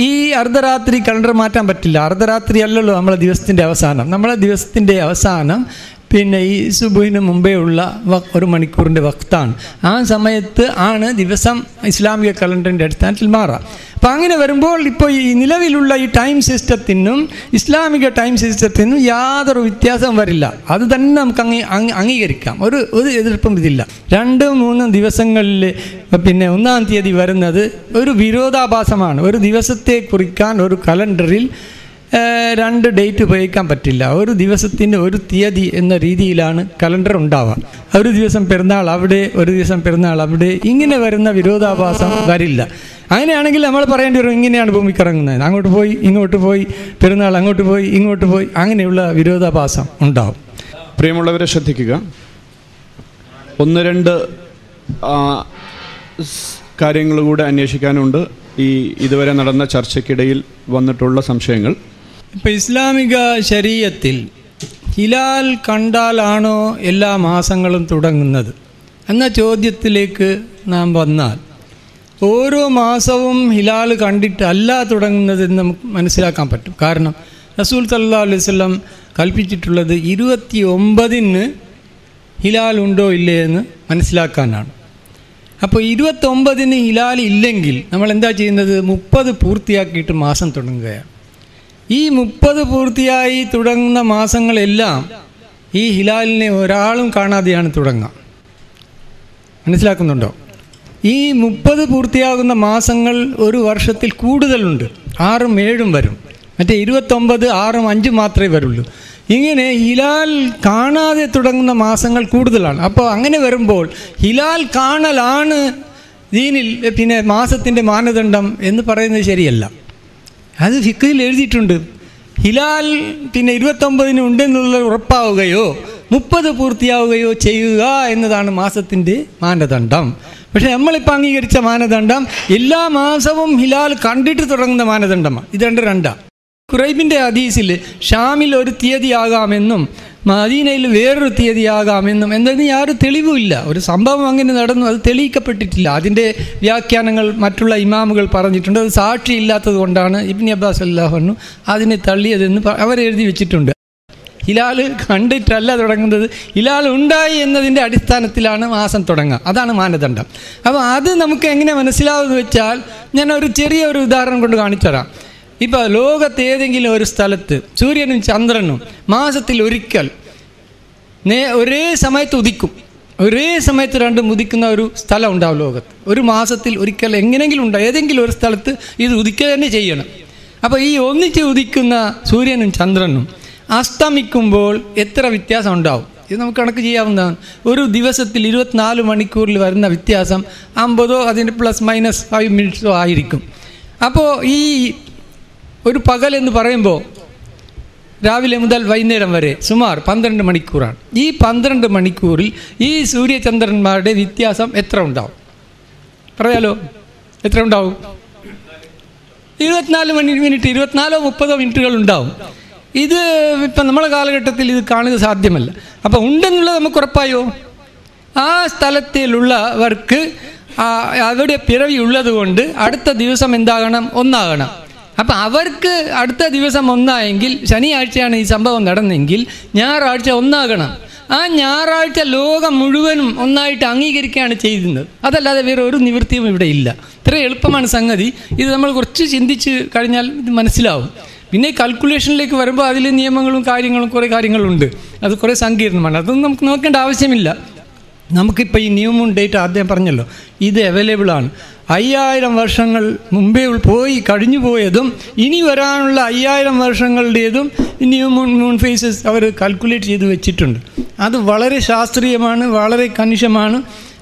C: ഈ അർദ്ധരാത്രി കലണ്ടർ മാറ്റാൻ പറ്റില്ല. അർദ്ധരാത്രി അല്ലല്ലോ നമ്മളെ ദിവസത്തിൻ്റെ അവസാനം. നമ്മളെ ദിവസത്തിൻ്റെ അവസാനം പിന്നെ ഈ സുബഹിന് മുമ്പേ ഉള്ള 1 മണിക്കൂറിൻ്റെ വക്താണ്. ആ സമയത്ത് ആണ് ദിവസം ഇസ്ലാമിക കലണ്ടറിൻ്റെ അടിസ്ഥാനത്തിൽ മാറാം. അപ്പം അങ്ങനെ വരുമ്പോൾ ഇപ്പോൾ ഈ നിലവിലുള്ള ഈ ടൈം സിസ്റ്റത്തിനും ഇസ്ലാമിക ടൈം സിസ്റ്റത്തിനും യാതൊരു വ്യത്യാസവും വരില്ല. അത് തന്നെ നമുക്ക് അംഗീകരിക്കാം. ഒരു എതിർപ്പും ഇതില്ല. 2-3 ദിവസങ്ങളിൽ പിന്നെ 1-ാം തീയതി വരുന്നത് ഒരു വിരോധാഭാസമാണ്. ഒരു ദിവസത്തെ കുറിക്കാൻ ഒരു കലണ്ടറിൽ 2 ഡേറ്റ് ഉപയോഗിക്കാൻ പറ്റില്ല. ഒരു ദിവസത്തിൻ്റെ ഒരു തീയതി എന്ന രീതിയിലാണ് കലണ്ടർ ഉണ്ടാവുക. ഒരു ദിവസം പെരുന്നാൾ അവിടെ, ഒരു ദിവസം പെരുന്നാൾ അവിടെ, ഇങ്ങനെ വരുന്ന വിരോധാഭാസം വരില്ല. അങ്ങനെയാണെങ്കിൽ നമ്മൾ പറയേണ്ടി വരും ഇങ്ങനെയാണ് ഭൂമിക്കിറങ്ങുന്നത്, അങ്ങോട്ട് പോയി ഇങ്ങോട്ട് പോയി, പെരുന്നാൾ അങ്ങോട്ട് പോയി ഇങ്ങോട്ട് പോയി, അങ്ങനെയുള്ള വിരോധാഭാസം ഉണ്ടാവും.
B: പ്രിയമുള്ളവരെ ശ്രദ്ധിക്കുക, 1-2 കാര്യങ്ങൾ കൂടെ അന്വേഷിക്കാനുണ്ട്. ഇതുവരെ നടന്ന ചർച്ചയ്ക്കിടയിൽ വന്നിട്ടുള്ള സംശയങ്ങൾ.
C: ഇപ്പോൾ ഇസ്ലാമിക ശരീഅത്തിൽ ഹിലാൽ കണ്ടാലാണോ എല്ലാ മാസങ്ങളും തുടങ്ങുന്നത് എന്ന ചോദ്യത്തിലേക്ക് നാം വന്നാൽ, ഓരോ മാസവും ഹിലാൽ കണ്ടിട്ടല്ല തുടങ്ങുന്നതെന്ന് നമുക്ക് മനസ്സിലാക്കാൻ പറ്റും. കാരണം റസൂൽ സല്ലല്ലാഹു അലൈഹി വസല്ലം കൽപ്പിച്ചിട്ടുള്ളത് 29-ന് ഹിലാൽ ഉണ്ടോ ഇല്ലേ എന്ന് മനസ്സിലാക്കാനാണ്. അപ്പോൾ 29-ന് ഹിലാൽ ഇല്ലെങ്കിൽ നമ്മൾ എന്താ ചെയ്യുന്നത്? 30 പൂർത്തിയാക്കിയിട്ട് മാസം തുടങ്ങുകയാണ്. ഈ 30 പൂർത്തിയായി തുടങ്ങുന്ന മാസങ്ങളെല്ലാം ഈ ഹിലാലിനെ ഒരാളും കാണാതെയാണ് തുടങ്ങുക. മനസ്സിലാക്കുന്നുണ്ടോ? ഈ 30 പൂർത്തിയാകുന്ന മാസങ്ങൾ ഒരു വർഷത്തിൽ കൂടുതലുണ്ട്. 6ഉം 7ഉം വരും. മറ്റേ 29, 6ഉം 5ഉം മാത്രമേ വരുള്ളൂ. ഇങ്ങനെ ഹിലാൽ കാണാതെ തുടങ്ങുന്ന മാസങ്ങൾ കൂടുതലാണ്. അപ്പോൾ അങ്ങനെ വരുമ്പോൾ ഹിലാൽ കാണലാണ് ദീനിൽ പിന്നെ മാസത്തിൻ്റെ മാനദണ്ഡം എന്ന് പറയുന്നത് ശരിയല്ല. അത് ഫിഖ്ഹിൽ എഴുതിയിട്ടുണ്ട്. ഹിലാൽ പിന്നെ 29-ന് ഉണ്ടെന്നുള്ള ഉറപ്പാവുകയോ 30 പൂർത്തിയാവുകയോ ചെയ്യുക എന്നതാണ് മാസത്തിൻ്റെ മാനദണ്ഡം. പക്ഷേ നമ്മളിപ്പോൾ അംഗീകരിച്ച മാനദണ്ഡം എല്ലാ മാസവും ഹിലാൽ കണ്ടിട്ട് തുടങ്ങുന്ന മാനദണ്ഡമാണ്. ഇത് 2-2. ഖുറൈബിൻ്റെ ഹദീസിൽ ഷാമിൽ ഒരു തീയതിയാകാമെന്നും മദീനയിൽ വേറൊരു തീയതിയാകാമെന്നും എന്നതിന് യാതൊരു തെളിവുമില്ല. ഒരു സംഭവം അങ്ങനെ നടന്നു, അത് തെളിയിക്കപ്പെട്ടിട്ടില്ല. അതിൻ്റെ വ്യാഖ്യാനങ്ങൾ മറ്റുള്ള ഇമാമുകൾ പറഞ്ഞിട്ടുണ്ട്. അത് സാക്ഷിയില്ലാത്തത് കൊണ്ടാണ് ഇബ്നു അബ്ബാസ് റളിയല്ലാഹു അൻഹു അതിനെ തള്ളിയതെന്ന് അവരെഴുതി വെച്ചിട്ടുണ്ട്. ഹിലാൽ കണ്ടിട്ടല്ല തുടങ്ങുന്നത്, ഹിലാൽ ഉണ്ടായി എന്നതിൻ്റെ അടിസ്ഥാനത്തിലാണ് മാസം തുടങ്ങുക. അതാണ് മാനദണ്ഡം. അപ്പോൾ അത് നമുക്ക് എങ്ങനെ മനസ്സിലാവുമെന്ന് വെച്ചാൽ ഞാൻ ഒരു ചെറിയൊരു ഉദാഹരണം കൊണ്ട് കാണിച്ചു തരാം. ഇപ്പോൾ ലോകത്ത് ഏതെങ്കിലും ഒരു സ്ഥലത്ത് സൂര്യനും ചന്ദ്രനും മാസത്തിൽ ഒരിക്കൽ ഒരേ സമയത്ത് ഉദിക്കും. ഒരേ സമയത്ത് രണ്ടും ഉദിക്കുന്ന ഒരു സ്ഥലം ഉണ്ടാവും ലോകത്ത്. ഒരു മാസത്തിൽ ഒരിക്കൽ എങ്ങനെയെങ്കിലും ഉണ്ടാവും. ഏതെങ്കിലും ഒരു സ്ഥലത്ത് ഇത് ഉദിക്കുക തന്നെ ചെയ്യണം. അപ്പോൾ ഈ ഒന്നിച്ച് ഉദിക്കുന്ന സൂര്യനും ചന്ദ്രനും അസ്തമിക്കുമ്പോൾ എത്ര വ്യത്യാസം ഉണ്ടാവും? ഇത് നമുക്ക് കണക്ക് ചെയ്യാവുന്നതാണ്. ഒരു ദിവസത്തിൽ 24 മണിക്കൂറിൽ വരുന്ന വ്യത്യാസം 50 അതിന് ±5 മിനിറ്റ്സോ ആയിരിക്കും. അപ്പോൾ ഈ ഒരു പകൽ എന്ന് പറയുമ്പോൾ രാവിലെ മുതൽ വൈകുന്നേരം വരെ സുമാർ 12 മണിക്കൂറാണ്. ഈ 12 മണിക്കൂറിൽ ഈ സൂര്യചന്ദ്രന്മാരുടെ വ്യത്യാസം എത്ര ഉണ്ടാവും? പറയാലോ, എത്ര ഉണ്ടാവും? 24 മിനിറ്റ്, 24-30 മിനിറ്റുകൾ ഉണ്ടാവും. ഇത് ഇപ്പം നമ്മളെ കാലഘട്ടത്തിൽ ഇത് കാണുക സാധ്യമല്ല. അപ്പം ഉണ്ടെന്നുള്ളത് നമുക്ക് ഉറപ്പായോ? ആ സ്ഥലത്തിലുള്ളവർക്ക് അവിടെ പിറവി ഉള്ളത് കൊണ്ട് അടുത്ത ദിവസം എന്താകണം? ഒന്നാകണം. അപ്പം അവർക്ക് അടുത്ത ദിവസം ഒന്നായെങ്കിൽ, ശനിയാഴ്ചയാണ് ഈ സംഭവം നടന്നെങ്കിൽ ഞായറാഴ്ച ഒന്നാകണം. ആ ഞായറാഴ്ച ലോകം മുഴുവനും ഒന്നായിട്ട് അംഗീകരിക്കുകയാണ് ചെയ്യുന്നത്. അതല്ലാതെ വേറെ ഒരു നിവൃത്തിയും ഇവിടെ ഇല്ല. ഇത്ര എളുപ്പമാണ് സംഗതി. ഇത് നമ്മൾ കുറച്ച് ചിന്തിച്ച് കഴിഞ്ഞാൽ ഇത് മനസ്സിലാവും. പിന്നെ കാൽക്കുലേഷനിലേക്ക് വരുമ്പോൾ അതിൽ നിയമങ്ങളും കാര്യങ്ങളും കുറേ കാര്യങ്ങളുണ്ട്. അത് കുറേ സങ്കീർണമാണ്. അതൊന്നും നമുക്ക് നോക്കേണ്ട ആവശ്യമില്ല. നമുക്കിപ്പോൾ ഈ ന്യൂ മൂൺ ഡേറ്റ് ആദ്യം പറഞ്ഞല്ലോ, ഇത് അവൈലബിളാണ്. 5000 വർഷങ്ങൾ മുമ്പേ പോയി കഴിഞ്ഞു പോയതും ഇനി വരാനുള്ള 5000 വർഷങ്ങളുടേതും ന്യൂ മൂൺ ഫേസസ് അവർ കാൽക്കുലേറ്റ് ചെയ്ത് വെച്ചിട്ടുണ്ട്. അത് വളരെ ശാസ്ത്രീയമാണ്, വളരെ കണിശമാണ്.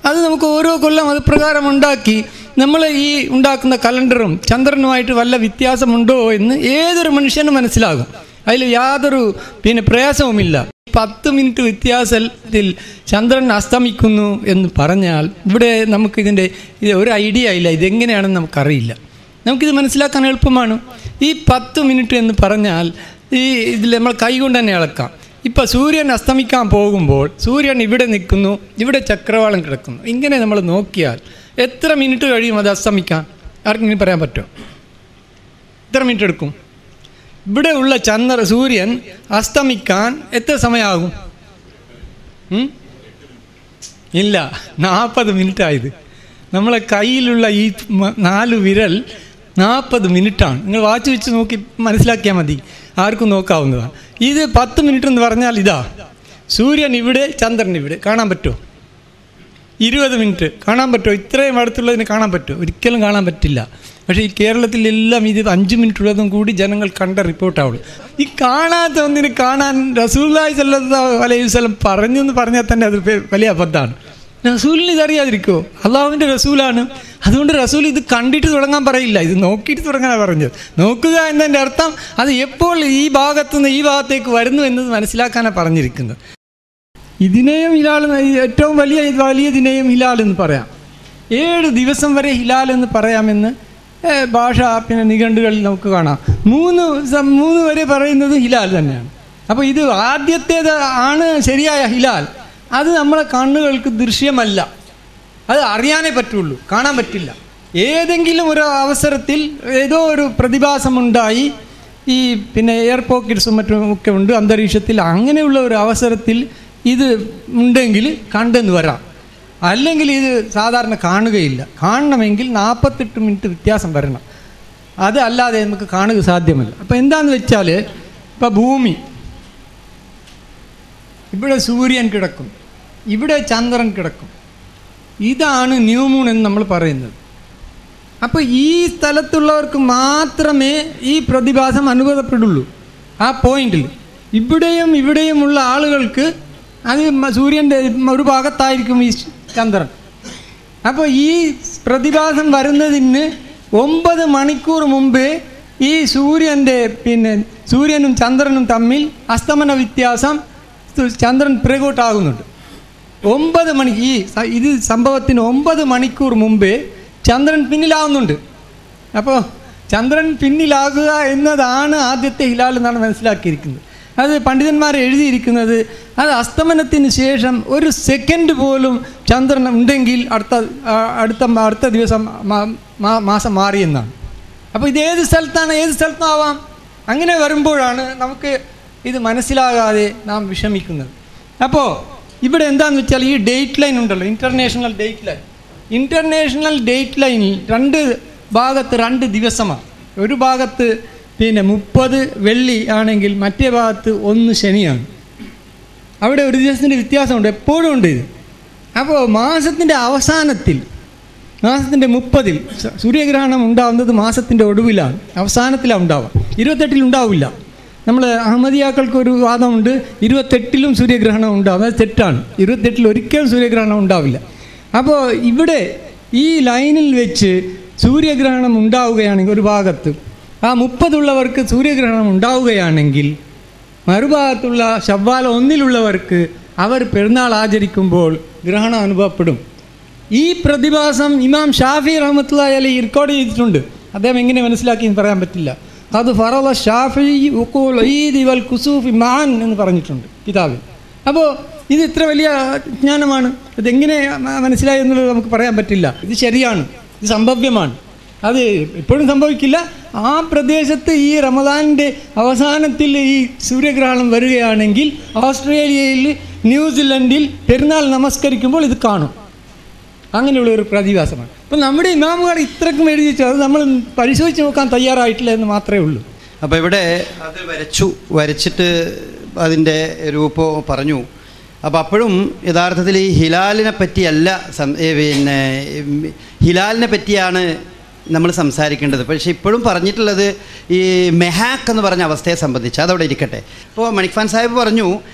C: അത് നമുക്ക് ഓരോ കൊല്ലം അത് പ്രകാരം ഉണ്ടാക്കി നമ്മൾ ഈ ഉണ്ടാക്കുന്ന കലണ്ടറും ചന്ദ്രനുമായിട്ട് വല്ല വ്യത്യാസമുണ്ടോ എന്ന് ഏതൊരു മനുഷ്യനും മനസ്സിലാകും. അതിൽ യാതൊരു പ്രയാസവുമില്ല. 10 മിനിറ്റ് വ്യത്യാസത്തിൽ ചന്ദ്രൻ അസ്തമിക്കുന്നു എന്ന് പറഞ്ഞാൽ ഇവിടെ നമുക്കിതിൻ്റെ ഒരു ഐഡിയ ഇല്ല, ഇതെങ്ങനെയാണെന്ന് നമുക്കറിയില്ല. നമുക്കിത് മനസ്സിലാക്കാൻ എളുപ്പമാണ്. ഈ 10 മിനിറ്റ് എന്ന് പറഞ്ഞാൽ ഇതിൽ നമ്മൾ കൈകൊണ്ട് തന്നെ അളക്കാം. ഇപ്പം സൂര്യൻ അസ്തമിക്കാൻ പോകുമ്പോൾ സൂര്യൻ ഇവിടെ നിൽക്കുന്നു, ഇവിടെ ചക്രവാളം കിടക്കുന്നു. ഇങ്ങനെ നമ്മൾ നോക്കിയാൽ എത്ര മിനിറ്റ് കഴിയും അത് അസ്തമിക്കാൻ? ആർക്കെങ്കിലും പറയാൻ പറ്റുമോ? എത്ര മിനിറ്റ് എടുക്കും? ഇവിടെ ഉള്ള സൂര്യൻ അസ്തമിക്കാൻ എത്ര സമയമാകും? ഇല്ല, 40 മിനിറ്റായത്. നമ്മളെ കയ്യിലുള്ള ഈ 4 വിരൽ 40 മിനിറ്റാണ്. നിങ്ങൾ വാച്ച് വെച്ച് നോക്കി മനസ്സിലാക്കിയാൽ മതി, ആർക്കും നോക്കാവുന്നതാണ്. ഇത് 10 മിനിറ്റ് എന്ന് പറഞ്ഞാൽ ഇതാ സൂര്യൻ ഇവിടെ, ചന്ദ്രൻ ഇവിടെ. കാണാൻ പറ്റുമോ? 20 മിനിറ്റ് കാണാൻ പറ്റുമോ? ഇത്രയും അടുത്തുള്ളതിന് കാണാൻ പറ്റുമോ? ഒരിക്കലും കാണാൻ പറ്റില്ല. പക്ഷേ ഈ കേരളത്തിലെല്ലാം ഇത് 5 മിനിറ്റ് ഉള്ളതും കൂടി ജനങ്ങൾ കണ്ട റിപ്പോർട്ടാവുള്ളൂ. ഈ കാണാത്ത ഒന്നിന് കാണാൻ റസൂലുള്ളാഹി സ്വല്ലല്ലാഹു അലൈഹി വസല്ലം പറഞ്ഞു എന്ന് പറഞ്ഞാൽ തന്നെ അത് വലിയ അബദ്ധമാണ്. റസൂലിന് ഇതറിയാതിരിക്കുമോ? അള്ളാഹുവിൻ്റെ റസൂലാണ്. അതുകൊണ്ട് റസൂൽ ഇത് കണ്ടിട്ട് തുടങ്ങാൻ പറയില്ല, ഇത് നോക്കിയിട്ട് തുടങ്ങാനാണ് പറഞ്ഞത്. നോക്കുക എന്നതിൻ്റെ അർത്ഥം അത് എപ്പോൾ ഈ ഭാഗത്തുനിന്ന് ഈ ഭാഗത്തേക്ക് വരുന്നു എന്നത് മനസ്സിലാക്കാനാണ് പറഞ്ഞിരിക്കുന്നത്. ഇതിനെയും ഹിലാൽ, ഏറ്റവും വലിയതിനെയും ഹിലാൽ എന്ന് പറയാം. 7 ദിവസം വരെ ഹിലാൽ എന്ന് പറയാമെന്ന് ഭാഷ നിഘണ്ടുകളിൽ നമുക്ക് കാണാം. 3 വരെ പറയുന്നത് ഹിലാൽ തന്നെയാണ്. അപ്പോൾ ഇത് ആദ്യത്തേത് ആണ് ശരിയായ ഹിലാൽ. അത് നമ്മളെ കണ്ണുകൾക്ക് ദൃശ്യമല്ല, അത് അറിയാനേ പറ്റുള്ളൂ, കാണാൻ പറ്റില്ല. ഏതെങ്കിലും ഒരു അവസരത്തിൽ ഏതോ ഒരു പ്രതിഭാസമുണ്ടായി, ഈ എയർ പോക്കറ്റ്സും മറ്റും ഒക്കെ ഉണ്ട് അന്തരീക്ഷത്തിൽ, അങ്ങനെയുള്ള ഒരു അവസരത്തിൽ ഇത് ഉണ്ടെങ്കിൽ കണ്ടെന്ന് വരാം. അല്ലെങ്കിൽ ഇത് സാധാരണ കാണുകയില്ല. കാണണമെങ്കിൽ 48 മിനിറ്റ് വ്യത്യാസം വരണം. അത് അല്ലാതെ നമുക്ക് കാണുക സാധ്യമല്ല. അപ്പോൾ എന്താണെന്ന് വെച്ചാൽ, ഇപ്പോൾ ഭൂമി, ഇവിടെ സൂര്യൻ കിടക്കും, ഇവിടെ ചന്ദ്രൻ കിടക്കും. ഇതാണ് ന്യൂ മൂൺ എന്ന് നമ്മൾ പറയുന്നത്. അപ്പോൾ ഈ സ്ഥലത്തുള്ളവർക്ക് മാത്രമേ ഈ പ്രതിഭാസം അനുഭവപ്പെടുള്ളൂ. ആ പോയിന്റിൽ ഇവിടെയും ഇവിടെയുമുള്ള ആളുകൾക്ക് അത് സൂര്യൻ്റെ ഒരു ഭാഗത്തായിരിക്കും ഈ ചന്ദ്രൻ. അപ്പോൾ ഈ പ്രതിഭാസം വരുന്നതിന് 9 മണിക്കൂർ മുമ്പേ ഈ സൂര്യനും ചന്ദ്രനും തമ്മിൽ അസ്തമന വ്യത്യാസം ചന്ദ്രൻ പിറകോട്ടാകുന്നുണ്ട്. 9 മണി ഇത് സംഭവത്തിന് 9 മണിക്കൂർ മുമ്പേ ചന്ദ്രൻ പിന്നിലാവുന്നുണ്ട്. അപ്പോൾ ചന്ദ്രൻ പിന്നിലാകുക എന്നതാണ് ആദ്യത്തെ ഹിലാൽ എന്നാണ് മനസ്സിലാക്കിയിരിക്കുന്നത്. അത് പണ്ഡിതന്മാർ എഴുതിയിരിക്കുന്നത്, അത് അസ്തമനത്തിന് ശേഷം 1 സെക്കൻഡ് പോലും ചന്ദ്രൻ ഉണ്ടെങ്കിൽ അടുത്ത ദിവസം മാസം മാറിയെന്നാണ്. അപ്പോൾ ഇത് ഏത് സ്ഥലത്തും ആവാം. അങ്ങനെ വരുമ്പോഴാണ് നമുക്ക് ഇത് മനസ്സിലാകാതെ നാം വിഷമിക്കുന്നത്. അപ്പോൾ ഇവിടെ എന്താണെന്ന് വെച്ചാൽ, ഈ ഡേറ്റ് ലൈൻ ഉണ്ടല്ലോ, ഇൻ്റർനാഷണൽ ഡേറ്റ് ലൈനിൽ 2 ഭാഗത്ത് 2 ദിവസമാണ്. ഒരു ഭാഗത്ത് 30 വെള്ളി ആണെങ്കിൽ മറ്റേ ഭാഗത്ത് 1 ശനിയാണ്. അവിടെ ഒരു ദിവസത്തിൻ്റെ വ്യത്യാസമുണ്ട്, എപ്പോഴും ഉണ്ട് ഇത്. അപ്പോൾ മാസത്തിൻ്റെ അവസാനത്തിൽ, മാസത്തിൻ്റെ 30-ൽ സൂര്യഗ്രഹണം ഉണ്ടാകുന്നത് മാസത്തിൻ്റെ ഒടുവിലാണ്, അവസാനത്തിലാണ് ഉണ്ടാവുക. 28-ൽ ഉണ്ടാവില്ല. നമ്മൾ അഹമ്മദിയാക്കൾക്ക് ഒരു വാദമുണ്ട്, 28-ലും സൂര്യഗ്രഹണം ഉണ്ടാവും. അത് തെറ്റാണ്. 28-ൽ ഒരിക്കലും സൂര്യഗ്രഹണം ഉണ്ടാവില്ല. അപ്പോൾ ഇവിടെ ഈ ലൈനിൽ വെച്ച് സൂര്യഗ്രഹണം ഉണ്ടാവുകയാണെങ്കിൽ ഒരു ഭാഗത്ത്, ആ 30 സൂര്യഗ്രഹണം ഉണ്ടാവുകയാണെങ്കിൽ മറുഭാഗത്തുള്ള ശവ്വാൽ 1-ലുള്ളവർക്ക് അവർ പെരുന്നാൾ ആചരിക്കുമ്പോൾ ഗ്രഹണം അനുഭവപ്പെടും. ഈ പ്രതിഭാസം ഇമാം ഷാഫി റഹ്മത്തുള്ളാഹി അലൈഹി റെക്കോർഡ് ചെയ്തിട്ടുണ്ട്. അദ്ദേഹം എങ്ങനെ മനസ്സിലാക്കി എന്ന് പറയാൻ പറ്റില്ല. അത് ഫറള ഷാഫി ഉഖൂൽ ഈദ് വൽ കുസൂഫ് മാൻ എന്ന് പറഞ്ഞിട്ടുണ്ട് കിതാബിൽ. അപ്പോൾ ഇത് ഇത്ര വലിയ ജ്ഞാനമാണ്. ഇതെങ്ങനെ മനസ്സിലായി എന്നുള്ളത് നമുക്ക് പറയാൻ പറ്റില്ല. ഇത് ശരിയാണ്, ഇത് സംഭവ്യമാണ്. അത് എപ്പോഴും സംഭവിക്കില്ല. ആ പ്രദേശത്ത് ഈ റമദാനിൻ്റെ അവസാനത്തിൽ ഈ സൂര്യഗ്രഹണം വരികയാണെങ്കിൽ ഓസ്ട്രേലിയയിൽ, ന്യൂസിലൻഡിൽ പെരുന്നാൾ നമസ്കരിക്കുമ്പോൾ ഇത് കാണും. അങ്ങനെയുള്ളൊരു പ്രതിഭാസമാണ്. അപ്പം നമ്മുടെ ഇമാമുകൾ ഇത്രക്കും എഴുതി വെച്ചു, അത് നമ്മൾ പരിശോധിച്ച് നോക്കാൻ തയ്യാറായിട്ടില്ല എന്ന് മാത്രമേ ഉള്ളൂ.
D: അപ്പോൾ ഇവിടെ അത് വരച്ചിട്ട് അതിൻ്റെ രൂപം പറഞ്ഞു. അപ്പോൾ അപ്പോഴും യഥാർത്ഥത്തിൽ ഈ ഹിലാലിനെ പറ്റിയല്ല പിന്നെ ഹിലാലിനെ പറ്റിയാണ് നമ്മൾ സംസാരിക്കേണ്ടത്. പക്ഷേ ഇപ്പോഴും പറഞ്ഞിട്ടുള്ളത് ഈ മെഹാക്ക് എന്ന് പറഞ്ഞ അവസ്ഥയെ സംബന്ധിച്ച്, അതവിടെ ഇരിക്കട്ടെ. ഇപ്പോൾ മണിക്ഫാൻ സാഹിബ് പറഞ്ഞു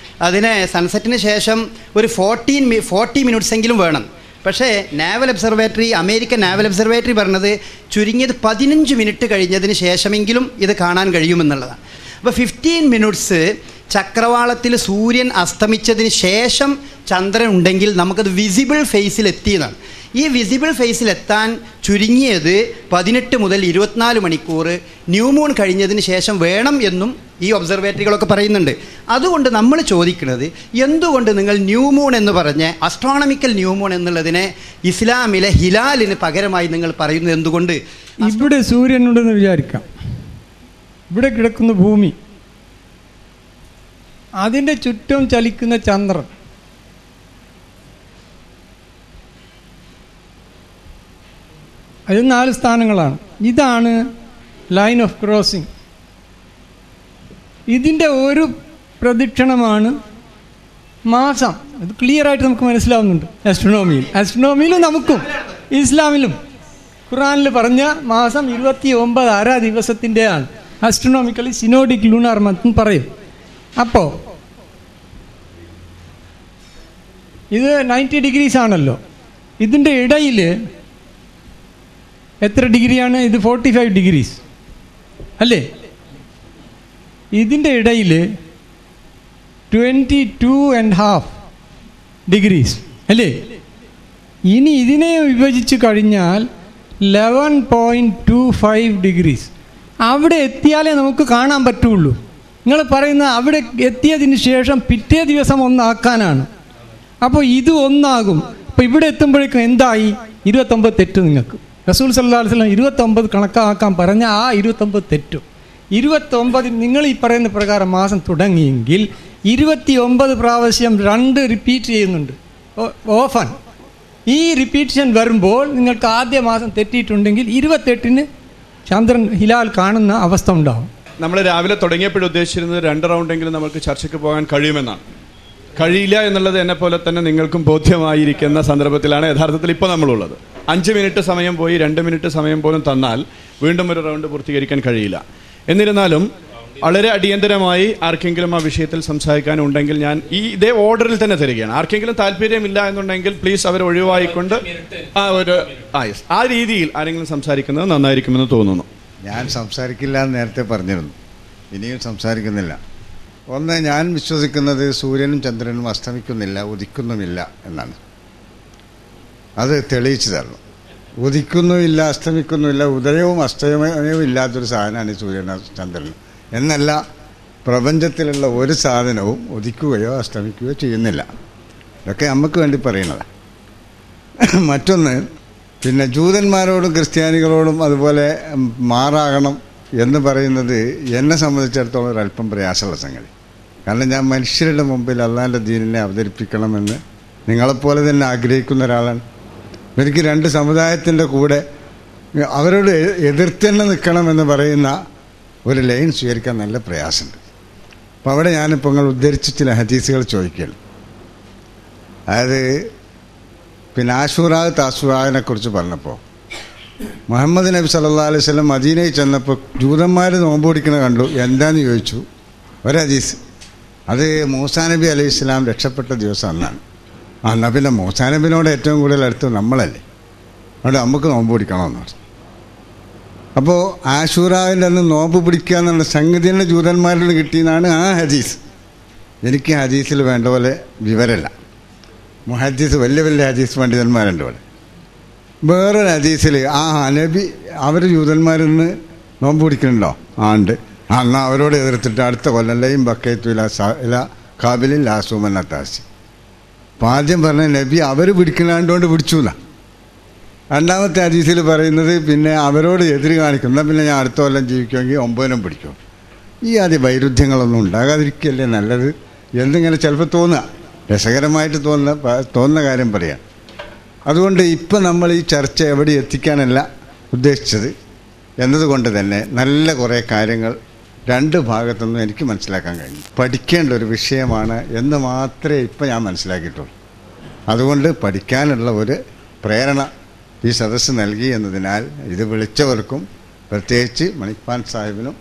D: അതിനെ സൺസെറ്റിന് ശേഷം ഒരു 40 മിനിറ്റ്സ് എങ്കിലും വേണം. പക്ഷേ അമേരിക്കൻ നാവൽ ഒബ്സർവേറ്ററി പറഞ്ഞത് ചുരുങ്ങിയത് 15 മിനിറ്റ് കഴിഞ്ഞതിന് ശേഷമെങ്കിലും ഇത് കാണാൻ കഴിയുമെന്നുള്ളതാണ്. അപ്പോൾ 15 മിനിറ്റ്സ് ചക്രവാളത്തിൽ സൂര്യൻ അസ്തമിച്ചതിന് ശേഷം ചന്ദ്രൻ ഉണ്ടെങ്കിൽ നമുക്കത് വിസിബിൾ ഫേസിൽ എത്തിയതാണ്. ഈ വിസിബിൾ ഫേസിലെത്താൻ ചുരുങ്ങിയത് 18 മുതൽ 24 മണിക്കൂർ ന്യൂമൂൺ കഴിഞ്ഞതിന് ശേഷം വേണം എന്നും ഈ ഒബ്സർവേറ്ററികളൊക്കെ പറയുന്നുണ്ട്. അതുകൊണ്ട് നമ്മൾ ചോദിക്കുന്നത്, എന്തുകൊണ്ട് നിങ്ങൾ ന്യൂമൂൺ എന്ന് പറഞ്ഞ് അസ്ട്രോണമിക്കൽ ന്യൂമൂൺ എന്നുള്ളതിനെ ഇസ്ലാമിലെ ഹിലാലിന് പകരമായി നിങ്ങൾ പറയുന്നത് എന്തുകൊണ്ട്?
C: ഇവിടെ സൂര്യനുണ്ടെന്ന് വിചാരിക്കാം, ഇവിടെ കിടക്കുന്ന ഭൂമി, അതിൻ്റെ ചുറ്റും ചലിക്കുന്ന ചന്ദ്രൻ, അത് 4 സ്ഥാനങ്ങളാണ്. ഇതാണ് ലൈൻ ഓഫ് ക്രോസിംഗ്. ഇതിൻ്റെ ഒരു പ്രദക്ഷിണമാണ് മാസം. ഇത് ക്ലിയറായിട്ട് നമുക്ക് മനസ്സിലാവുന്നുണ്ട്. ആസ്ട്രോണോമിയിലും നമുക്കും ഇസ്ലാമിലും ഖുർആനിൽ പറഞ്ഞ മാസം 29 അര ദിവസത്തിൻ്റെയാണ്. ആസ്ട്രോണോമിക്കലി സിനോഡിക് ലൂണാർ മന്ത് എന്ന് പറയും. അപ്പോൾ ഇത് 90 ഡിഗ്രീസ് ആണല്ലോ. ഇതിൻ്റെ ഇടയിൽ എത്ര ഡിഗ്രിയാണ്? ഇത് 45 ഡിഗ്രീസ് അല്ലേ? ഇതിൻ്റെ ഇടയിൽ 22.5 ഡിഗ്രീസ് അല്ലേ? ഇനി ഇതിനെ വിഭജിച്ച് കഴിഞ്ഞാൽ 11.25 ഡിഗ്രീസ്. അവിടെ എത്തിയാലേ നമുക്ക് കാണാൻ പറ്റുള്ളൂ. നിങ്ങൾ പറയുന്ന അവിടെ എത്തിയതിന് ശേഷം പിറ്റേ ദിവസം ഒന്നാക്കാനാണ്. അപ്പോൾ ഇത് ഒന്നാകും. അപ്പോൾ ഇവിടെ എത്തുമ്പോഴേക്കും എന്തായി? 29 തെറ്റും. നിങ്ങൾക്ക് റസൂൽ സല്ലല്ലാഹു അലൈഹി വസല്ലം 29 കണക്കാക്കാൻ പറഞ്ഞ ആ 29 തെറ്റും. 29 നിങ്ങൾ ഈ പറയുന്ന പ്രകാരം മാസം തുടങ്ങിയെങ്കിൽ 29 പ്രാവശ്യം 2 റിപ്പീറ്റ് ചെയ്യുന്നുണ്ട് ഓഫൻ. ഈ റിപ്പീറ്റേഷൻ വരുമ്പോൾ നിങ്ങൾക്ക് ആദ്യ മാസം തെറ്റിയിട്ടുണ്ടെങ്കിൽ 28-ന് ചന്ദ്രൻ ഹിലാൽ കാണുന്ന അവസ്ഥ ഉണ്ടാവും.
B: നമ്മൾ രാവിലെ തുടങ്ങിയപ്പോഴും ഉദ്ദേശിച്ചിരുന്നത് 2 റൗണ്ടെങ്കിലും നമുക്ക് ചർച്ചയ്ക്ക് പോകാൻ കഴിയുമെന്നാണ്. കഴിയില്ല എന്നുള്ളത് എന്നെ പോലെ തന്നെ നിങ്ങൾക്കും ബോധ്യമായിരിക്കുന്ന സന്ദർഭത്തിലാണ് യഥാർത്ഥത്തിൽ ഇപ്പോൾ നമ്മളുള്ളത്. 5 മിനിറ്റ് സമയം പോയി 2 മിനിറ്റ് സമയം പോലും തന്നാൽ വീണ്ടും ഒരു റൗണ്ട് പൂർത്തീകരിക്കാൻ കഴിയില്ല. എന്നിരുന്നാലും വളരെ അടിയന്തരമായി ആർക്കെങ്കിലും ആ വിഷയത്തിൽ സംസാരിക്കാനുണ്ടെങ്കിൽ ഞാൻ ഇതേ ഓർഡറിൽ തന്നെ തരികയാണ്. ആർക്കെങ്കിലും താല്പര്യമില്ല എന്നുണ്ടെങ്കിൽ പ്ലീസ് അവർ ഒഴിവായിക്കൊണ്ട് ആ രീതിയിൽ ആരെങ്കിലും സംസാരിക്കുന്നത് നന്നായിരിക്കുമെന്ന് തോന്നുന്നു.
E: ഞാൻ സംസാരിക്കില്ല എന്ന് നേരത്തെ പറഞ്ഞിരുന്നു, ഇനിയും സംസാരിക്കുന്നില്ല. ഒന്ന്, ഞാൻ വിശ്വസിക്കുന്നത് സൂര്യനും ചന്ദ്രനും അസ്തമിക്കുന്നില്ല, ഉദിക്കുന്നുമില്ല എന്നാണ്. അത് തെളിയിച്ചു തരണം. ഉദിക്കുന്നുമില്ല, അസ്തമിക്കുന്നുമില്ല, ഉദയവും അസ്തമയവും ഇല്ലാത്തൊരു സാധനമാണ് ഈ സൂര്യനും ചന്ദ്രനും എന്നല്ല. പ്രപഞ്ചത്തിലുള്ള ഒരു സാധനവും ഉദിക്കുകയോ അസ്തമിക്കുകയോ ചെയ്യുന്നില്ല. ഇതൊക്കെ നമുക്ക് വേണ്ടി പറയുന്നതാണ്. മറ്റൊന്ന്, പിന്നെ ജൂതന്മാരോടും ക്രിസ്ത്യാനികളോടും അതുപോലെ മാറാകണം എന്ന് പറയുന്നത് എന്നെ സംബന്ധിച്ചിടത്തോളം ഒരല്പം പ്രയാസമുള്ള സംഗതി. കാരണം ഞാൻ മനുഷ്യരുടെ മുമ്പിൽ അള്ളാഹിൻ്റെ ദീനിനെ അവതരിപ്പിക്കണമെന്ന് നിങ്ങളെപ്പോലെ തന്നെ ആഗ്രഹിക്കുന്ന ഒരാളാണ്. എനിക്ക് 2 സമുദായത്തിൻ്റെ കൂടെ അവരോട് എതിർത്ത് തന്നെ നിൽക്കണമെന്ന് പറയുന്ന ഒരു ലൈൻ സ്വീകരിക്കാൻ നല്ല പ്രയാസമുണ്ട്. അപ്പോൾ അവിടെ ഞാനിപ്പോൾ നിങ്ങൾ ഉദ്ധരിച്ച ചില ഹദീസുകൾ ചോദിക്കുകയാണ്. അതായത് പിന്നെ താസുറാവിനെ കുറിച്ച് പറഞ്ഞപ്പോൾ മുഹമ്മദ് നബി സല്ലല്ലാഹു അലൈഹി വസല്ലം മദീനയിൽ ചെന്നപ്പോൾ ജൂതന്മാർ നോമ്പ് പിടിക്കുന്നത് കണ്ടു. എന്താന്ന് ചോദിച്ചു. ഒരു ഹദീസ്, അത് മൂസാ നബി അലൈഹി സ്വലാം രക്ഷപ്പെട്ട ദിവസം അന്നാണ്. എന്നാൽ പിന്നെ മൂസാ നബിനോട് ഏറ്റവും കൂടുതൽ അടുത്ത് നമ്മളല്ലേ, അതുകൊണ്ട് നമുക്ക് നോമ്പ് പിടിക്കണമെന്ന് പറഞ്ഞു. അപ്പോൾ ആശൂറാവിൻ്റെ അന്ന് നോമ്പ് പിടിക്കുക എന്നുള്ള സംഗതി തന്നെ ജൂതന്മാരിൽ കിട്ടിയെന്നാണ് ആ ഹദീസ്. എനിക്ക് ഹദീസിൽ വേണ്ട പോലെ വിവരമില്ല. മുഹദ്ദീസ് വലിയ വലിയ ഹദീസ് പണ്ഡിതന്മാരുണ്ട് ഇവിടെ. വേറൊരു ഹദീസിൽ നബി അവർ ജൂതന്മാരിൽ നിന്ന് നോമ്പ് പിടിക്കുന്നുണ്ടോ? ഉണ്ട്. എന്നാൽ അവരോട് എതിർത്തിട്ട് അടുത്ത കൊല്ലം ലയും ബക്കയത്തു ഇല കാബിലിൻ ലാസൂമെന്ന താസി. അപ്പം ആദ്യം പറഞ്ഞ നബി അവർ പിടിക്കലാണ്ടോണ്ട് പിടിച്ചു എന്നാ. രണ്ടാമത്തെ ഹദീസിൽ പറയുന്നത് പിന്നെ അവരോട് എതിര് കാണിക്കുന്ന പിന്നെ ഞാൻ അടുത്ത കൊല്ലം ജീവിക്കുമെങ്കിൽ 9 പിടിക്കും. ഈ ആദ്യ വൈരുദ്ധ്യങ്ങളൊന്നും ഉണ്ടാകാതിരിക്കുകയല്ലേ നല്ലത് എന്നിങ്ങനെ ചിലപ്പോൾ തോന്നുക, രസകരമായിട്ട് തോന്നുന്ന കാര്യം പറയാം. അതുകൊണ്ട് ഇപ്പം നമ്മൾ ഈ ചർച്ച എവിടെ എത്തിക്കാനല്ല ഉദ്ദേശിച്ചത് എന്നതുകൊണ്ട് തന്നെ നല്ല കുറേ കാര്യങ്ങൾ രണ്ട് ഭാഗത്തുനിന്നും എനിക്ക് മനസ്സിലാക്കാൻ കഴിഞ്ഞു. പഠിക്കേണ്ട ഒരു വിഷയമാണ് എന്ന് മാത്രമേ ഇപ്പം ഞാൻ മനസ്സിലാക്കിയിട്ടുള്ളൂ. അതുകൊണ്ട് പഠിക്കാനുള്ള ഒരു പ്രേരണ ഈ സദസ്സ് നൽകി എന്നതിനാൽ ഇത് വിളിച്ചവർക്കും പ്രത്യേകിച്ച് മണിപ്പാൻ സാഹിബിനും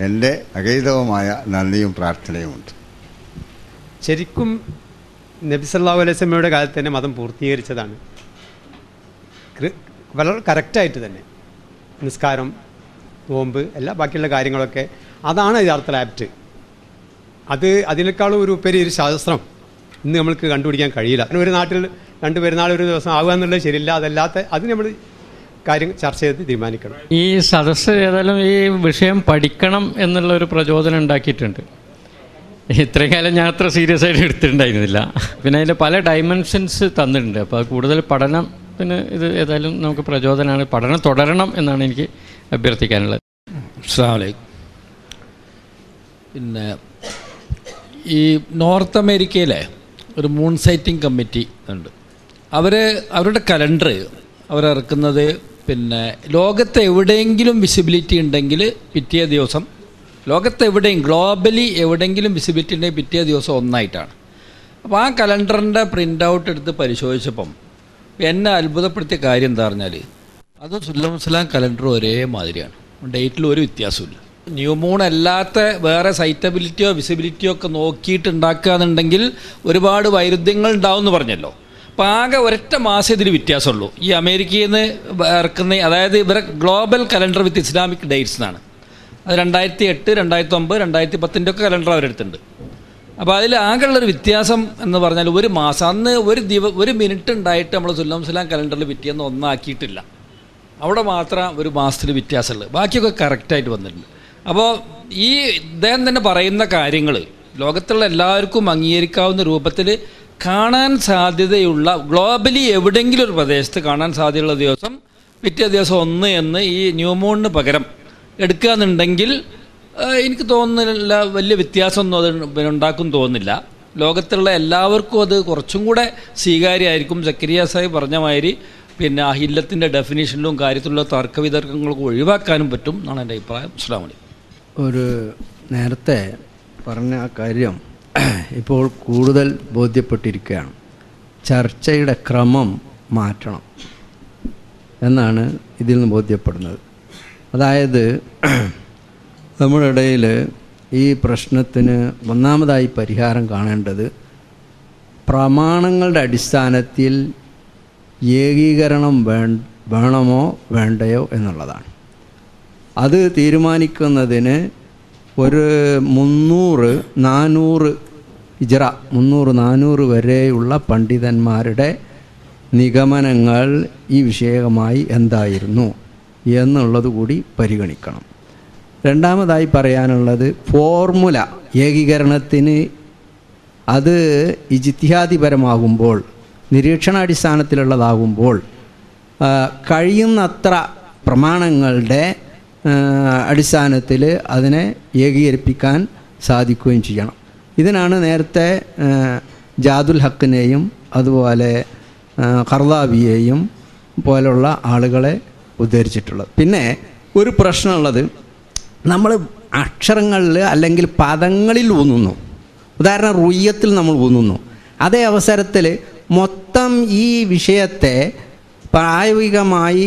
E: എൻ്റെ അഗൈതവമായ നന്ദിയും പ്രാർത്ഥനയുമുണ്ട്.
F: ശരിക്കും നബി സല്ലല്ലാഹു അലൈഹി വസല്ലമയുടെ കാലത്ത് തന്നെ മതം പൂർത്തീകരിച്ചതാണ്. വളരെ കറക്റ്റായിട്ട് തന്നെ നിസ്കാരം, നോമ്പ്, എല്ലാ ബാക്കിയുള്ള കാര്യങ്ങളൊക്കെ അതാണ് യഥാർത്ഥ ആപ്റ്റ്. അതിനേക്കാളും ഒരു ഉപരി ഒരു ശാസ്ത്രം ഇന്ന് നമ്മൾക്ക് കണ്ടുപിടിക്കാൻ കഴിയില്ല. ഒരു നാട്ടിൽ 2 പെരുന്നാൾ ഒരു ദിവസം ആവുക എന്നുള്ളത് ശരിയില്ല. അത് നമ്മൾ കാര്യം ചർച്ച ചെയ്ത് തീരുമാനിക്കണം.
G: ഈ സദസ്സ് ഏതായാലും ഈ വിഷയം പഠിക്കണം എന്നുള്ളൊരു പ്രചോദനം ഉണ്ടാക്കിയിട്ടുണ്ട്. ഇത്രയും കാലം ഞാൻ അത്ര സീരിയസ് ആയിട്ട് എടുത്തിട്ടുണ്ടായിരുന്നില്ല. പിന്നെ അതിൻ്റെ പല ഡയമെൻഷൻസ് തന്നിട്ടുണ്ട്. അപ്പോൾ കൂടുതൽ പഠനത്തിന് ഇത് ഏതായാലും നമുക്ക് പ്രചോദനമാണ്. പഠനം തുടരണം എന്നാണ് എനിക്ക് അഭ്യർത്ഥിക്കാനുള്ളത്.
H: അസ്സലാമു അലൈക്കും. പിന്നെ ഈ നോർത്ത് അമേരിക്കയിലെ ഒരു മൂൺ സൈറ്റിംഗ് കമ്മിറ്റി ഉണ്ട്. അവരുടെ കലണ്ടർ അവരിറക്കുന്നത് പിന്നെ ലോകത്ത് എവിടെയെങ്കിലും വിസിബിലിറ്റി ഉണ്ടെങ്കിൽ പിറ്റേ ദിവസം, ലോകത്ത് എവിടെയും ഗ്ലോബലി എവിടെയെങ്കിലും വിസിബിലിറ്റി ഉണ്ടെങ്കിൽ പിറ്റേ ദിവസം ഒന്നായിട്ടാണ്. അപ്പോൾ ആ കലണ്ടറിൻ്റെ പ്രിൻ്റ് ഔട്ട് എടുത്ത് പരിശോധിച്ചപ്പം എന്നെ അത്ഭുതപ്പെടുത്തിയ കാര്യം എന്താ പറഞ്ഞാൽ അത് സുല്ലം കലണ്ടർ ഒരേ മാതിരിയാണ്. ഡേറ്റിൽ ഒരു വ്യത്യാസമില്ല. ന്യൂ മൂൺ അല്ലാത്ത വേറെ സൈറ്റബിലിറ്റിയോ വിസിബിലിറ്റിയോ ഒക്കെ നോക്കിയിട്ട് ഉണ്ടാക്കുക എന്നുണ്ടെങ്കിൽ ഒരുപാട് വൈരുദ്ധ്യങ്ങൾ ഉണ്ടാവും എന്ന് പറഞ്ഞല്ലോ. അപ്പോൾ ആകെ ഒരൊറ്റ മാസം ഇതിൽ വ്യത്യാസമുള്ളൂ. ഈ അമേരിക്കയിൽ നിന്ന് ഇറക്കുന്ന, അതായത് ഇവരെ ഗ്ലോബൽ കലണ്ടർ വിത്ത് ഇസ്ലാമിക് ഡേറ്റ്സ് എന്നാണ്. അത് 2008, 2009, 2010 ഒക്കെ കലണ്ടർ അവരെടുത്തിട്ടുണ്ട്. അപ്പോൾ അതിൽ ആകെയുള്ളൊരു വ്യത്യാസം എന്ന് പറഞ്ഞാൽ ഒരു മാസം, അന്ന് ഒരു മിനിറ്റ് ഉണ്ടായിട്ട് നമ്മൾ സുല്ലം കലണ്ടറിൽ പിറ്റേന്ന് ഒന്നാക്കിയിട്ടില്ല. അവിടെ മാത്രം ഒരു മാസത്തിൽ വ്യത്യാസമുള്ളത്, ബാക്കിയൊക്കെ കറക്റ്റായിട്ട് വന്നിട്ടുണ്ട്. അപ്പോൾ ഈ ഇദ്ദേഹം തന്നെ പറയുന്ന കാര്യങ്ങൾ ലോകത്തുള്ള എല്ലാവർക്കും അംഗീകരിക്കാവുന്ന രൂപത്തിൽ കാണാൻ സാധ്യതയുള്ള, ഗ്ലോബലി എവിടെയെങ്കിലും ഒരു പ്രദേശത്ത് കാണാൻ സാധ്യതയുള്ള ദിവസം പിറ്റേ ദിവസം 1 എന്ന് ഈ ന്യൂ മൂണിന് പകരം എടുക്കുക എന്നുണ്ടെങ്കിൽ എനിക്ക് തോന്നുന്നില്ല വലിയ വ്യത്യാസമൊന്നും അത് ഉണ്ടാക്കും തോന്നുന്നില്ല. ലോകത്തുള്ള എല്ലാവർക്കും അത് കുറച്ചും കൂടെ സ്വീകാര്യമായിരിക്കും. സക്കരിയ സാഹിബ് പറഞ്ഞ മാതിരി പിന്നെ അഹില്ലത്തിൻ്റെ ഡെഫിനേഷനിലും കാര്യത്തിലുള്ള തർക്കവിതർക്കങ്ങളൊക്കെ ഒഴിവാക്കാനും പറ്റും എന്നാണ് എൻ്റെ അഭിപ്രായം. അസ്സലാമു അലൈക്കും.
I: ഒരു നേരത്തെ പറഞ്ഞ ആ കാര്യം ഇപ്പോൾ കൂടുതൽ ബോധ്യപ്പെട്ടിരിക്കുകയാണ്. ചർച്ചയുടെ ക്രമം മാറ്റണം എന്നാണ് ഇതിൽ നിന്ന് ബോധ്യപ്പെടുന്നത്. അതായത് നമ്മുടെ ഇടയിൽ ഈ പ്രശ്നത്തിന് ഒന്നാമതായി പരിഹാരം കാണേണ്ടത് പ്രമാണങ്ങളുടെ അടിസ്ഥാനത്തിൽ ഏകീകരണം വേണമോ വേണ്ടയോ എന്നുള്ളതാണ്. അത് തീരുമാനിക്കുന്നതിന് ഒരു 300-400 ഹിജ്റ 300-400 വരെയുള്ള പണ്ഡിതന്മാരുടെ നിഗമനങ്ങൾ ഈ വിഷയമായി എന്തായിരുന്നു എന്നുള്ളത് കൂടി പരിഗണിക്കണം. രണ്ടാമതായി പറയാനുള്ളത് ഫോർമുല ഏകീകരണത്തിന് അത് ഇജ്തിഹാദിപരമാകുമ്പോൾ, നിരീക്ഷണാടിസ്ഥാനത്തിലുള്ളതാകുമ്പോൾ കഴിയുന്നത്ര പ്രമാണങ്ങളുടെ അടിസ്ഥാനത്തിൽ അതിനെ ഏകീകരിപ്പിക്കാൻ സാധിക്കുകയും ചെയ്യണം. ഇതിനാണ് നേരത്തെ ജാദുൽ ഹക്കിനെയും അതുപോലെ ഖർദാവിയെയും പോലുള്ള ആളുകളെ ഉദ്ധരിച്ചിട്ടുള്ളത്. പിന്നെ ഒരു പ്രശ്നമുള്ളത്, നമ്മൾ അക്ഷരങ്ങളിൽ അല്ലെങ്കിൽ പദങ്ങളിൽ ഊന്നുന്നു. ഉദാഹരണം റുയ്യത്തിൽ നമ്മൾ ഊന്നുന്നു. അതേ അവസരത്തിൽ മൊത്തം ഈ വിഷയത്തെ പ്രായോഗികമായി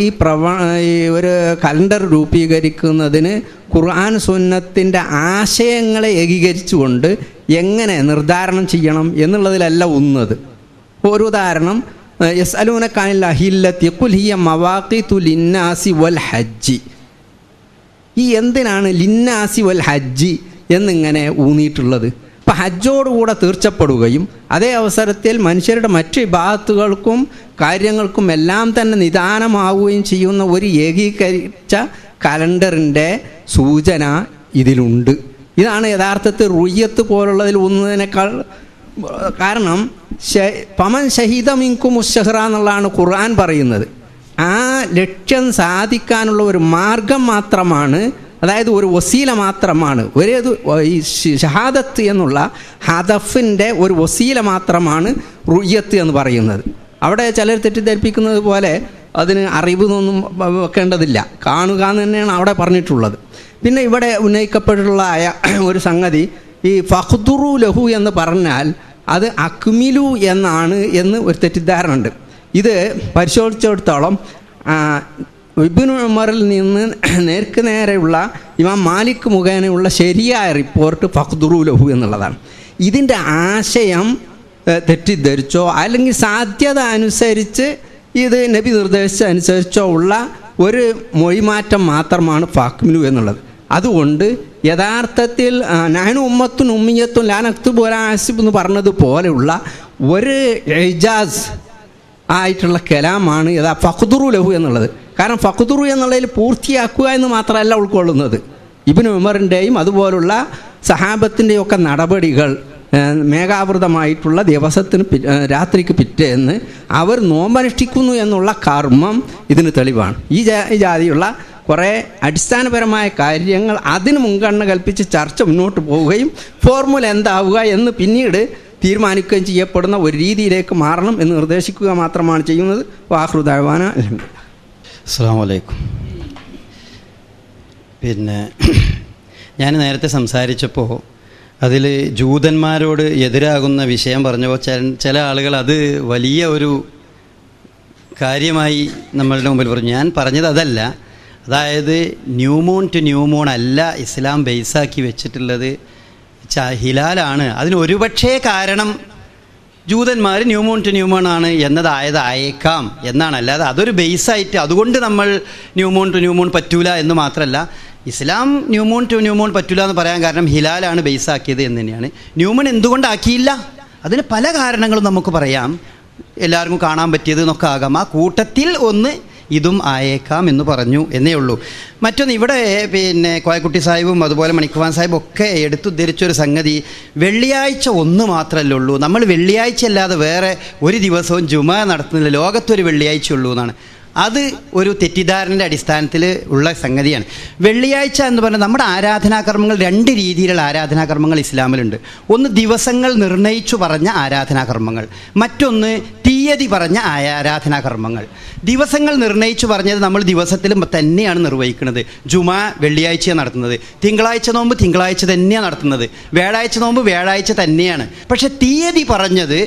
I: ഒരു കലണ്ടർ രൂപീകരിക്കുന്നതിന് ഖുർആൻ സുന്നത്തിൻ്റെ ആശയങ്ങളെ ഏകീകരിച്ചുകൊണ്ട് എങ്ങനെ നിർദ്ധാരണം ചെയ്യണം എന്നുള്ളതിലല്ല ഊന്നുന്നത്. ഒരു ഉദാഹരണം, യസ്അലൂനക അനിൽ അഹില്ലത്തി ഖുൽ ഹിയ മവാഖീതു ലിന്നാസി വൽ ഹജ്ജി. ഈ എന്തിനാണ് ലിന്നാസി വൽ ഹജ്ജി എന്നിങ്ങനെ ഊന്നിയിട്ടുള്ളത്? ഇപ്പം ഹജ്ജോടുകൂടെ തീർച്ചപ്പെടുകയും അതേ അവസരത്തിൽ മനുഷ്യരുടെ മറ്റ് ഇബാദത്തുകൾക്കും കാര്യങ്ങൾക്കും എല്ലാം തന്നെ നിദാനമാവുകയും ചെയ്യുന്ന ഒരു ഏകീകരിച്ച കലണ്ടറിൻ്റെ സൂചന ഇതിലുണ്ട്. ഇതാണ് യഥാർത്ഥത്തിൽ റുയ്യത്ത് പോലുള്ളതിൽ ഊന്നുന്നതിനേക്കാൾ. കാരണം പമൻ ഷഹീദ മിൻകും മുസ്സഹ്റ എന്നുള്ളതാണ് ഖുർആൻ പറയുന്നത്. ആ ലക്ഷ്യം സാധിക്കാനുള്ള ഒരു മാർഗം മാത്രമാണ്, അതായത് ഒരു വസീല മാത്രമാണ്. ഈ ഷഹാദത്ത് എന്നുള്ള ഹദഫിൻ്റെ ഒരു വസീല മാത്രമാണ് റുയ്യത്ത് എന്ന് പറയുന്നത്. അവിടെ ചിലർ തെറ്റിദ്ധരിപ്പിക്കുന്നത് പോലെ അതിന് അറിവ് ഒന്നും വെക്കേണ്ടതില്ല, കാണുക എന്ന് തന്നെയാണ് അവിടെ പറഞ്ഞിട്ടുള്ളത്. പിന്നെ ഇവിടെ ഉന്നയിക്കപ്പെട്ടുള്ള ഒരു സംഗതി, ഈ ഫഖ്ദുറു ലഹു എന്ന് പറഞ്ഞാൽ അത് അക്മിലു എന്നാണ് എന്ന് ഒരു തെറ്റിദ്ധാരണ ഉണ്ട്. ഇത് പരിശോധിച്ചിടത്തോളം ഇബ്നു ഉമറിൽ നിന്ന് നേർക്ക് നേരെയുള്ള ഇമാം മാലിക് മുഖേനയുള്ള ശരിയായ റിപ്പോർട്ട് ഫഖ്ദുറു ലഹു എന്നുള്ളതാണ്. ഇതിൻ്റെ ആശയം തെറ്റിദ്ധരിച്ചോ അല്ലെങ്കിൽ സാധ്യത അനുസരിച്ച് ഇത് നബി നിർദ്ദേശിച്ച അനുസരിച്ചോ ഉള്ള ഒരു മൊഴിമാറ്റം മാത്രമാണ് ഫാക്മിലു എന്നുള്ളത്. അതുകൊണ്ട് യഥാർത്ഥത്തിൽ നഹ്നു ഉമ്മത്തുൻ ഉമ്മിയത്തുൻ ലാ നക്തുബു വലാ നഹ്സിബു എന്ന് പറഞ്ഞതുപോലെയുള്ള ഒരു ഇജാസ് ആയിട്ടുള്ള കലാമാണ് യഥാ ഫഖ്ദുറു ലഹു എന്നുള്ളത്. കാരണം ഫഖ്ദുറു എന്നുള്ളതിൽ പൂർത്തിയാക്കുക എന്ന് മാത്രമല്ല ഉൾക്കൊള്ളുന്നത്. ഇബ്നു ഉമറിൻ്റെയും അതുപോലുള്ള സഹാബത്തിൻ്റെയും ഒക്കെ നടപടികൾ മേഘാവൃതമായിട്ടുള്ള ദിവസത്തിന് രാത്രിക്ക് പിറ്റേന്ന് അവർ നോമ്പനുഷ്ഠിക്കുന്നു എന്നുള്ള കർമ്മം ഇതിന് തെളിവാണ്. ഈ ജാതിയുള്ള കുറേ അടിസ്ഥാനപരമായ കാര്യങ്ങൾ അതിന് മുൻഗണന കൽപ്പിച്ച് ചർച്ച മുന്നോട്ട് പോവുകയും ഫോർമുല എന്താവുക എന്ന് പിന്നീട് തീരുമാനിക്കുകയും ചെയ്യപ്പെടുന്ന ഒരു രീതിയിലേക്ക് മാറണം എന്ന് നിർദ്ദേശിക്കുക മാത്രമാണ് ചെയ്യുന്നത്. വാഹ്റു ദഅ്വാന അൽഹംദുലില്ലാഹ്.
D: അസ്സലാമു അലൈക്കും. പിന്നെ ഞാൻ നേരത്തെ സംസാരിച്ചപ്പോൾ അതിൽ ജൂതന്മാരോട് എതിരാകുന്ന വിഷയം പറഞ്ഞപ്പോൾ ചില ആളുകൾ അത് വലിയ ഒരു കാര്യമായി നമ്മളുടെ മുമ്പിൽ പറഞ്ഞു. ഞാൻ പറഞ്ഞത് അതല്ല. അതായത് ന്യൂമൂൺ ടു ന്യൂമൂൺ അല്ല ഇസ്ലാം ബേസാക്കി വെച്ചിട്ടുള്ളത്, ഹിലാലാണ്. അതിന് ഒരുപക്ഷേ കാരണം ജൂതന്മാർ ന്യൂമൂൺ ടു ന്യൂമൂൺ ആണ് എന്നതായതായേക്കാം എന്നാണ്. അല്ലാതെ അതൊരു ബേസായിട്ട് അതുകൊണ്ട് നമ്മൾ ന്യൂമൂൺ ടു ന്യൂമൂൺ പറ്റൂല എന്ന് മാത്രമല്ല, ഇസ്ലാം ന്യൂമൂൺ ടു ന്യൂമൂൺ പറ്റൂല എന്ന് പറയാൻ കാരണം ഹിലാലാണ് ബേസാക്കിയത് എന്ന് തന്നെയാണ്. ന്യൂമൂൺ എന്തുകൊണ്ടാക്കിയില്ല? അതിന് പല കാരണങ്ങളും നമുക്ക് പറയാം. എല്ലാവർക്കും കാണാൻ പറ്റിയത് എന്നൊക്കെ ആകാം. ആ കൂട്ടത്തിൽ ഒന്ന് ഇതും ആയേക്കാം എന്ന് പറഞ്ഞു എന്നേ ഉള്ളൂ. മറ്റൊന്ന്, ഇവിടെ പിന്നെ കോയക്കുട്ടി സാഹിബും അതുപോലെ മണിക്കുവാൻ സാഹിബും ഒക്കെ എടുത്തുദ്ധരിച്ചൊരു സംഗതി, വെള്ളിയാഴ്ച ഒന്ന് മാത്രമല്ലേ ഉള്ളൂ, നമ്മൾ വെള്ളിയാഴ്ച അല്ലാതെ വേറെ ഒരു ദിവസവും ജുമ നടത്തുന്നില്ല, ലോകത്തൊരു വെള്ളിയാഴ്ച ഉള്ളൂ എന്നാണ്. അത് ഒരു തെറ്റിദ്ധാരണയുടെ അടിസ്ഥാനത്തിൽ ഉള്ള സംഗതിയാണ്. വെള്ളിയാഴ്ച എന്ന് പറഞ്ഞാൽ നമ്മുടെ ആരാധനാകർമ്മങ്ങൾ രണ്ട് രീതിയിലുള്ള ആരാധനാകർമ്മങ്ങൾ ഇസ്ലാമിലുണ്ട്. ഒന്ന് ദിവസങ്ങൾ നിർണയിച്ചു പറഞ്ഞ ആരാധനാകർമ്മങ്ങൾ, മറ്റൊന്ന് തീയതി പറഞ്ഞ ആരാധനാകർമ്മങ്ങൾ. ദിവസങ്ങൾ നിർണയിച്ചു പറഞ്ഞത് നമ്മൾ ദിവസത്തിൽ തന്നെയാണ് നിർവഹിക്കുന്നത്. ജുമാ വെള്ളിയാഴ്ചയാണ് നടത്തുന്നത്, തിങ്കളാഴ്ച നോമ്പ് തിങ്കളാഴ്ച തന്നെയാണ് നടത്തുന്നത്, വ്യാഴാഴ്ച നോമ്പ് വ്യാഴാഴ്ച തന്നെയാണ്. പക്ഷെ തീയതി പറഞ്ഞത്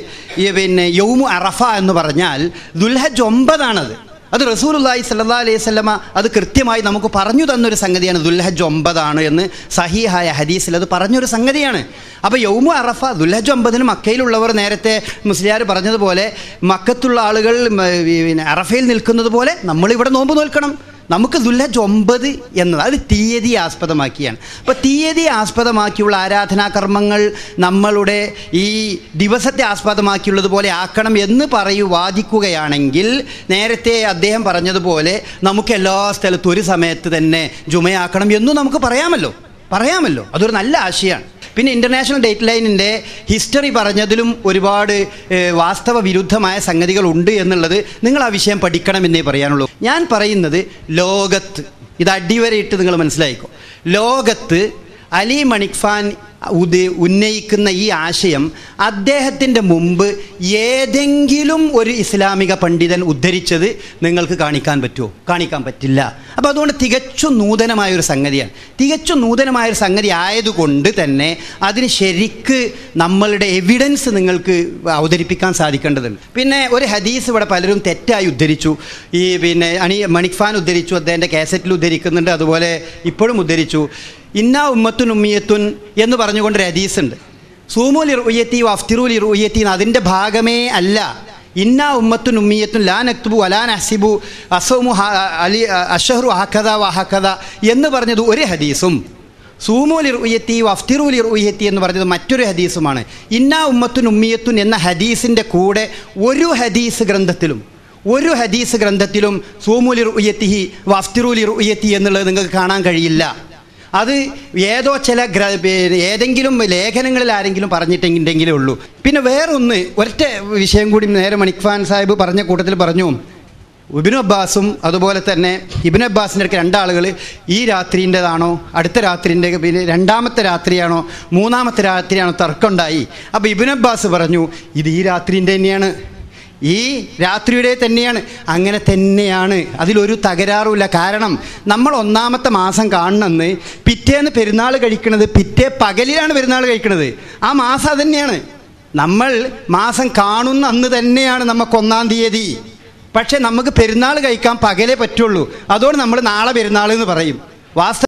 D: പിന്നെ യൗമു അറഫ എന്ന് പറഞ്ഞാൽ ദുൽഹജ്ജ് 9 അത് റസൂലുള്ളാഹി സ്വല്ലല്ലാഹു അലൈഹി വസല്ലമ അത് കൃത്യമായി നമുക്ക് പറഞ്ഞു തന്നൊരു സംഗതിയാണ്. ദുൽഹജ്ജ് 9 എന്ന് സഹീഹായ ഹദീസിൽ അത് പറഞ്ഞൊരു സംഗതിയാണ്. അപ്പോൾ യൗമു അറഫ ദുൽഹജ്ജ് 9 മക്കയിലുള്ളവർ നേരത്തെ മുസ്ലിയാർ പറഞ്ഞതുപോലെ മക്കത്തുള്ള ആളുകൾ അറഫയിൽ നിൽക്കുന്നത് പോലെ നമ്മളിവിടെ നോമ്പ് നോൽക്കണം. നമുക്ക് ദുൽഹജ്ജ് 9 എന്നത് അത് തീയതി ആസ്പദമാക്കിയാണ്. അപ്പോൾ തീയതി ആസ്പദമാക്കിയുള്ള ആരാധനാകർമ്മങ്ങൾ നമ്മളുടെ ഈ ദിവസത്തെ ആസ്പദമാക്കിയുള്ളതുപോലെ ആക്കണം എന്ന് വാദിക്കുകയാണെങ്കിൽ നേരത്തെ അദ്ദേഹം പറഞ്ഞതുപോലെ നമുക്ക് എല്ലാ സ്ഥലത്തും ഒരു സമയത്ത് തന്നെ ജുമയാക്കണം എന്നും നമുക്ക് പറയാമല്ലോ. അതൊരു നല്ല ആശയമാണ്. പിന്നെ ഇൻ്റർനാഷണൽ ഡേറ്റ് ലൈനിൻ്റെ ഹിസ്റ്ററി പറഞ്ഞതിലും ഒരുപാട് വാസ്തവ വിരുദ്ധമായ സംഗതികളുണ്ട് എന്നുള്ളത് നിങ്ങൾ ആ വിഷയം പഠിക്കണമെന്നേ പറയാനുള്ളൂ. ഞാൻ പറയുന്നത് ലോകത്ത്, ഇത് അടിവരയിട്ട് നിങ്ങൾ മനസ്സിലായിക്കോ, ലോകത്ത് അലി മണിക്ഫാൻ ഉന്നയിക്കുന്ന ഈ ആശയം അദ്ദേഹത്തിൻ്റെ മുമ്പ് ഏതെങ്കിലും ഒരു ഇസ്ലാമിക പണ്ഡിതൻ ഉദ്ധരിച്ചത് നിങ്ങൾക്ക് കാണിക്കാൻ പറ്റുമോ? കാണിക്കാൻ പറ്റില്ല. അപ്പോൾ അതുകൊണ്ട് തികച്ചും നൂതനമായൊരു സംഗതിയാണ്. തികച്ചും നൂതനമായൊരു സംഗതി ആയതുകൊണ്ട് തന്നെ അതിന് ശരിക്ക് നമ്മളുടെ എവിഡൻസ് നിങ്ങൾക്ക് അവതരിപ്പിക്കാൻ സാധിക്കേണ്ടതുണ്ട്. പിന്നെ ഒരു ഹദീസ് ഇവിടെ പലരും തെറ്റായി ഉദ്ധരിച്ചു. ഈ പിന്നെ മണിക്ഫാൻ ഉദ്ധരിച്ചു, അദ്ദേഹത്തിൻ്റെ കാസറ്റിൽ ഉദ്ധരിക്കുന്നുണ്ട്, അതുപോലെ ഇപ്പോഴും ഉദ്ധരിച്ചു. ഇന്നാ ഉമ്മത്തുൻ ഉമ്മിയത്തുൻ എന്ന് പറഞ്ഞുകൊണ്ടൊരു ഹദീസുണ്ട്. സൂമൂൽ ഇറുയത്തി വഫ്തിറൂൽ ഇറുയത്തി അതിൻ്റെ ഭാഗമേ അല്ല. ഇന്നാ ഉമ്മത്തുൻ ഉമ്മിയത്തുൻ ലാ നക്തുബു വലാ നഹ്സിബു അസൗമു അലി അഷഹ്റു ഹക്കദ വഹക്കദ എന്ന് പറഞ്ഞത് ഒരു ഹദീസും, സൂമൂൽ ഇറുയത്തി വഫ്തിറൂൽ ഇറുയത്തി എന്ന് പറഞ്ഞത് മറ്റൊരു ഹദീസുമാണ്. ഇന്നാ ഉമ്മത്തുൻ ഉമ്മിയത്തുൻ എന്ന ഹദീസിൻ്റെ കൂടെ ഒരു ഹദീസ് ഗ്രന്ഥത്തിലും സൂമൂൽ ഇറുയത്തിഹി വഫ്തിറൂൽ ഇറുയത്തി എന്നുള്ളത് നിങ്ങൾക്ക് കാണാൻ കഴിയില്ല. അത് ഏതോ ഏതെങ്കിലും ലേഖനങ്ങളിൽ ആരെങ്കിലും പറഞ്ഞിട്ടുണ്ടെങ്കിലേ ഉള്ളൂ. പിന്നെ വേറൊന്ന് ഒറ്റ വിഷയം കൂടി നേരെ മണിക്ഫാൻ സാഹിബ് പറഞ്ഞ കൂട്ടത്തിൽ പറഞ്ഞു. ഇബ്നു അബ്ബാസും അതുപോലെ തന്നെ ഇബ്നു അബ്ബാസിൻ്റെ അടുക്ക് രണ്ടാളുകൾ ഈ രാത്രിൻ്റെതാണോ അടുത്ത രാത്രിൻ്റെ പിന്നെ രണ്ടാമത്തെ രാത്രിയാണോ മൂന്നാമത്തെ രാത്രിയാണോ തർക്കമുണ്ടായി. അപ്പോൾ ഇബ്നു അബ്ബാസ് പറഞ്ഞു ഇത് ഈ രാത്രിൻ്റെ തന്നെയാണ്. ഈ രാത്രിയുടെ തന്നെയാണ്. അങ്ങനെ തന്നെയാണ്, അതിലൊരു തകരാറുമില്ല. കാരണം നമ്മൾ ഒന്നാമത്തെ മാസം കാണണമെന്ന് പിറ്റേന്ന് പെരുന്നാൾ കഴിക്കുന്നത് പിറ്റേ പകലിലാണ് പെരുന്നാൾ കഴിക്കുന്നത്. ആ മാസം അത് തന്നെയാണ്. നമ്മൾ മാസം കാണുന്ന അന്ന് തന്നെയാണ് നമുക്ക് 1-ാം തീയതി. പക്ഷെ നമുക്ക് പെരുന്നാൾ കഴിക്കാൻ പകലേ പറ്റുള്ളൂ. അതുകൊണ്ട് നമ്മൾ നാളെ പെരുന്നാൾ എന്ന് പറയും. വാസ്തവ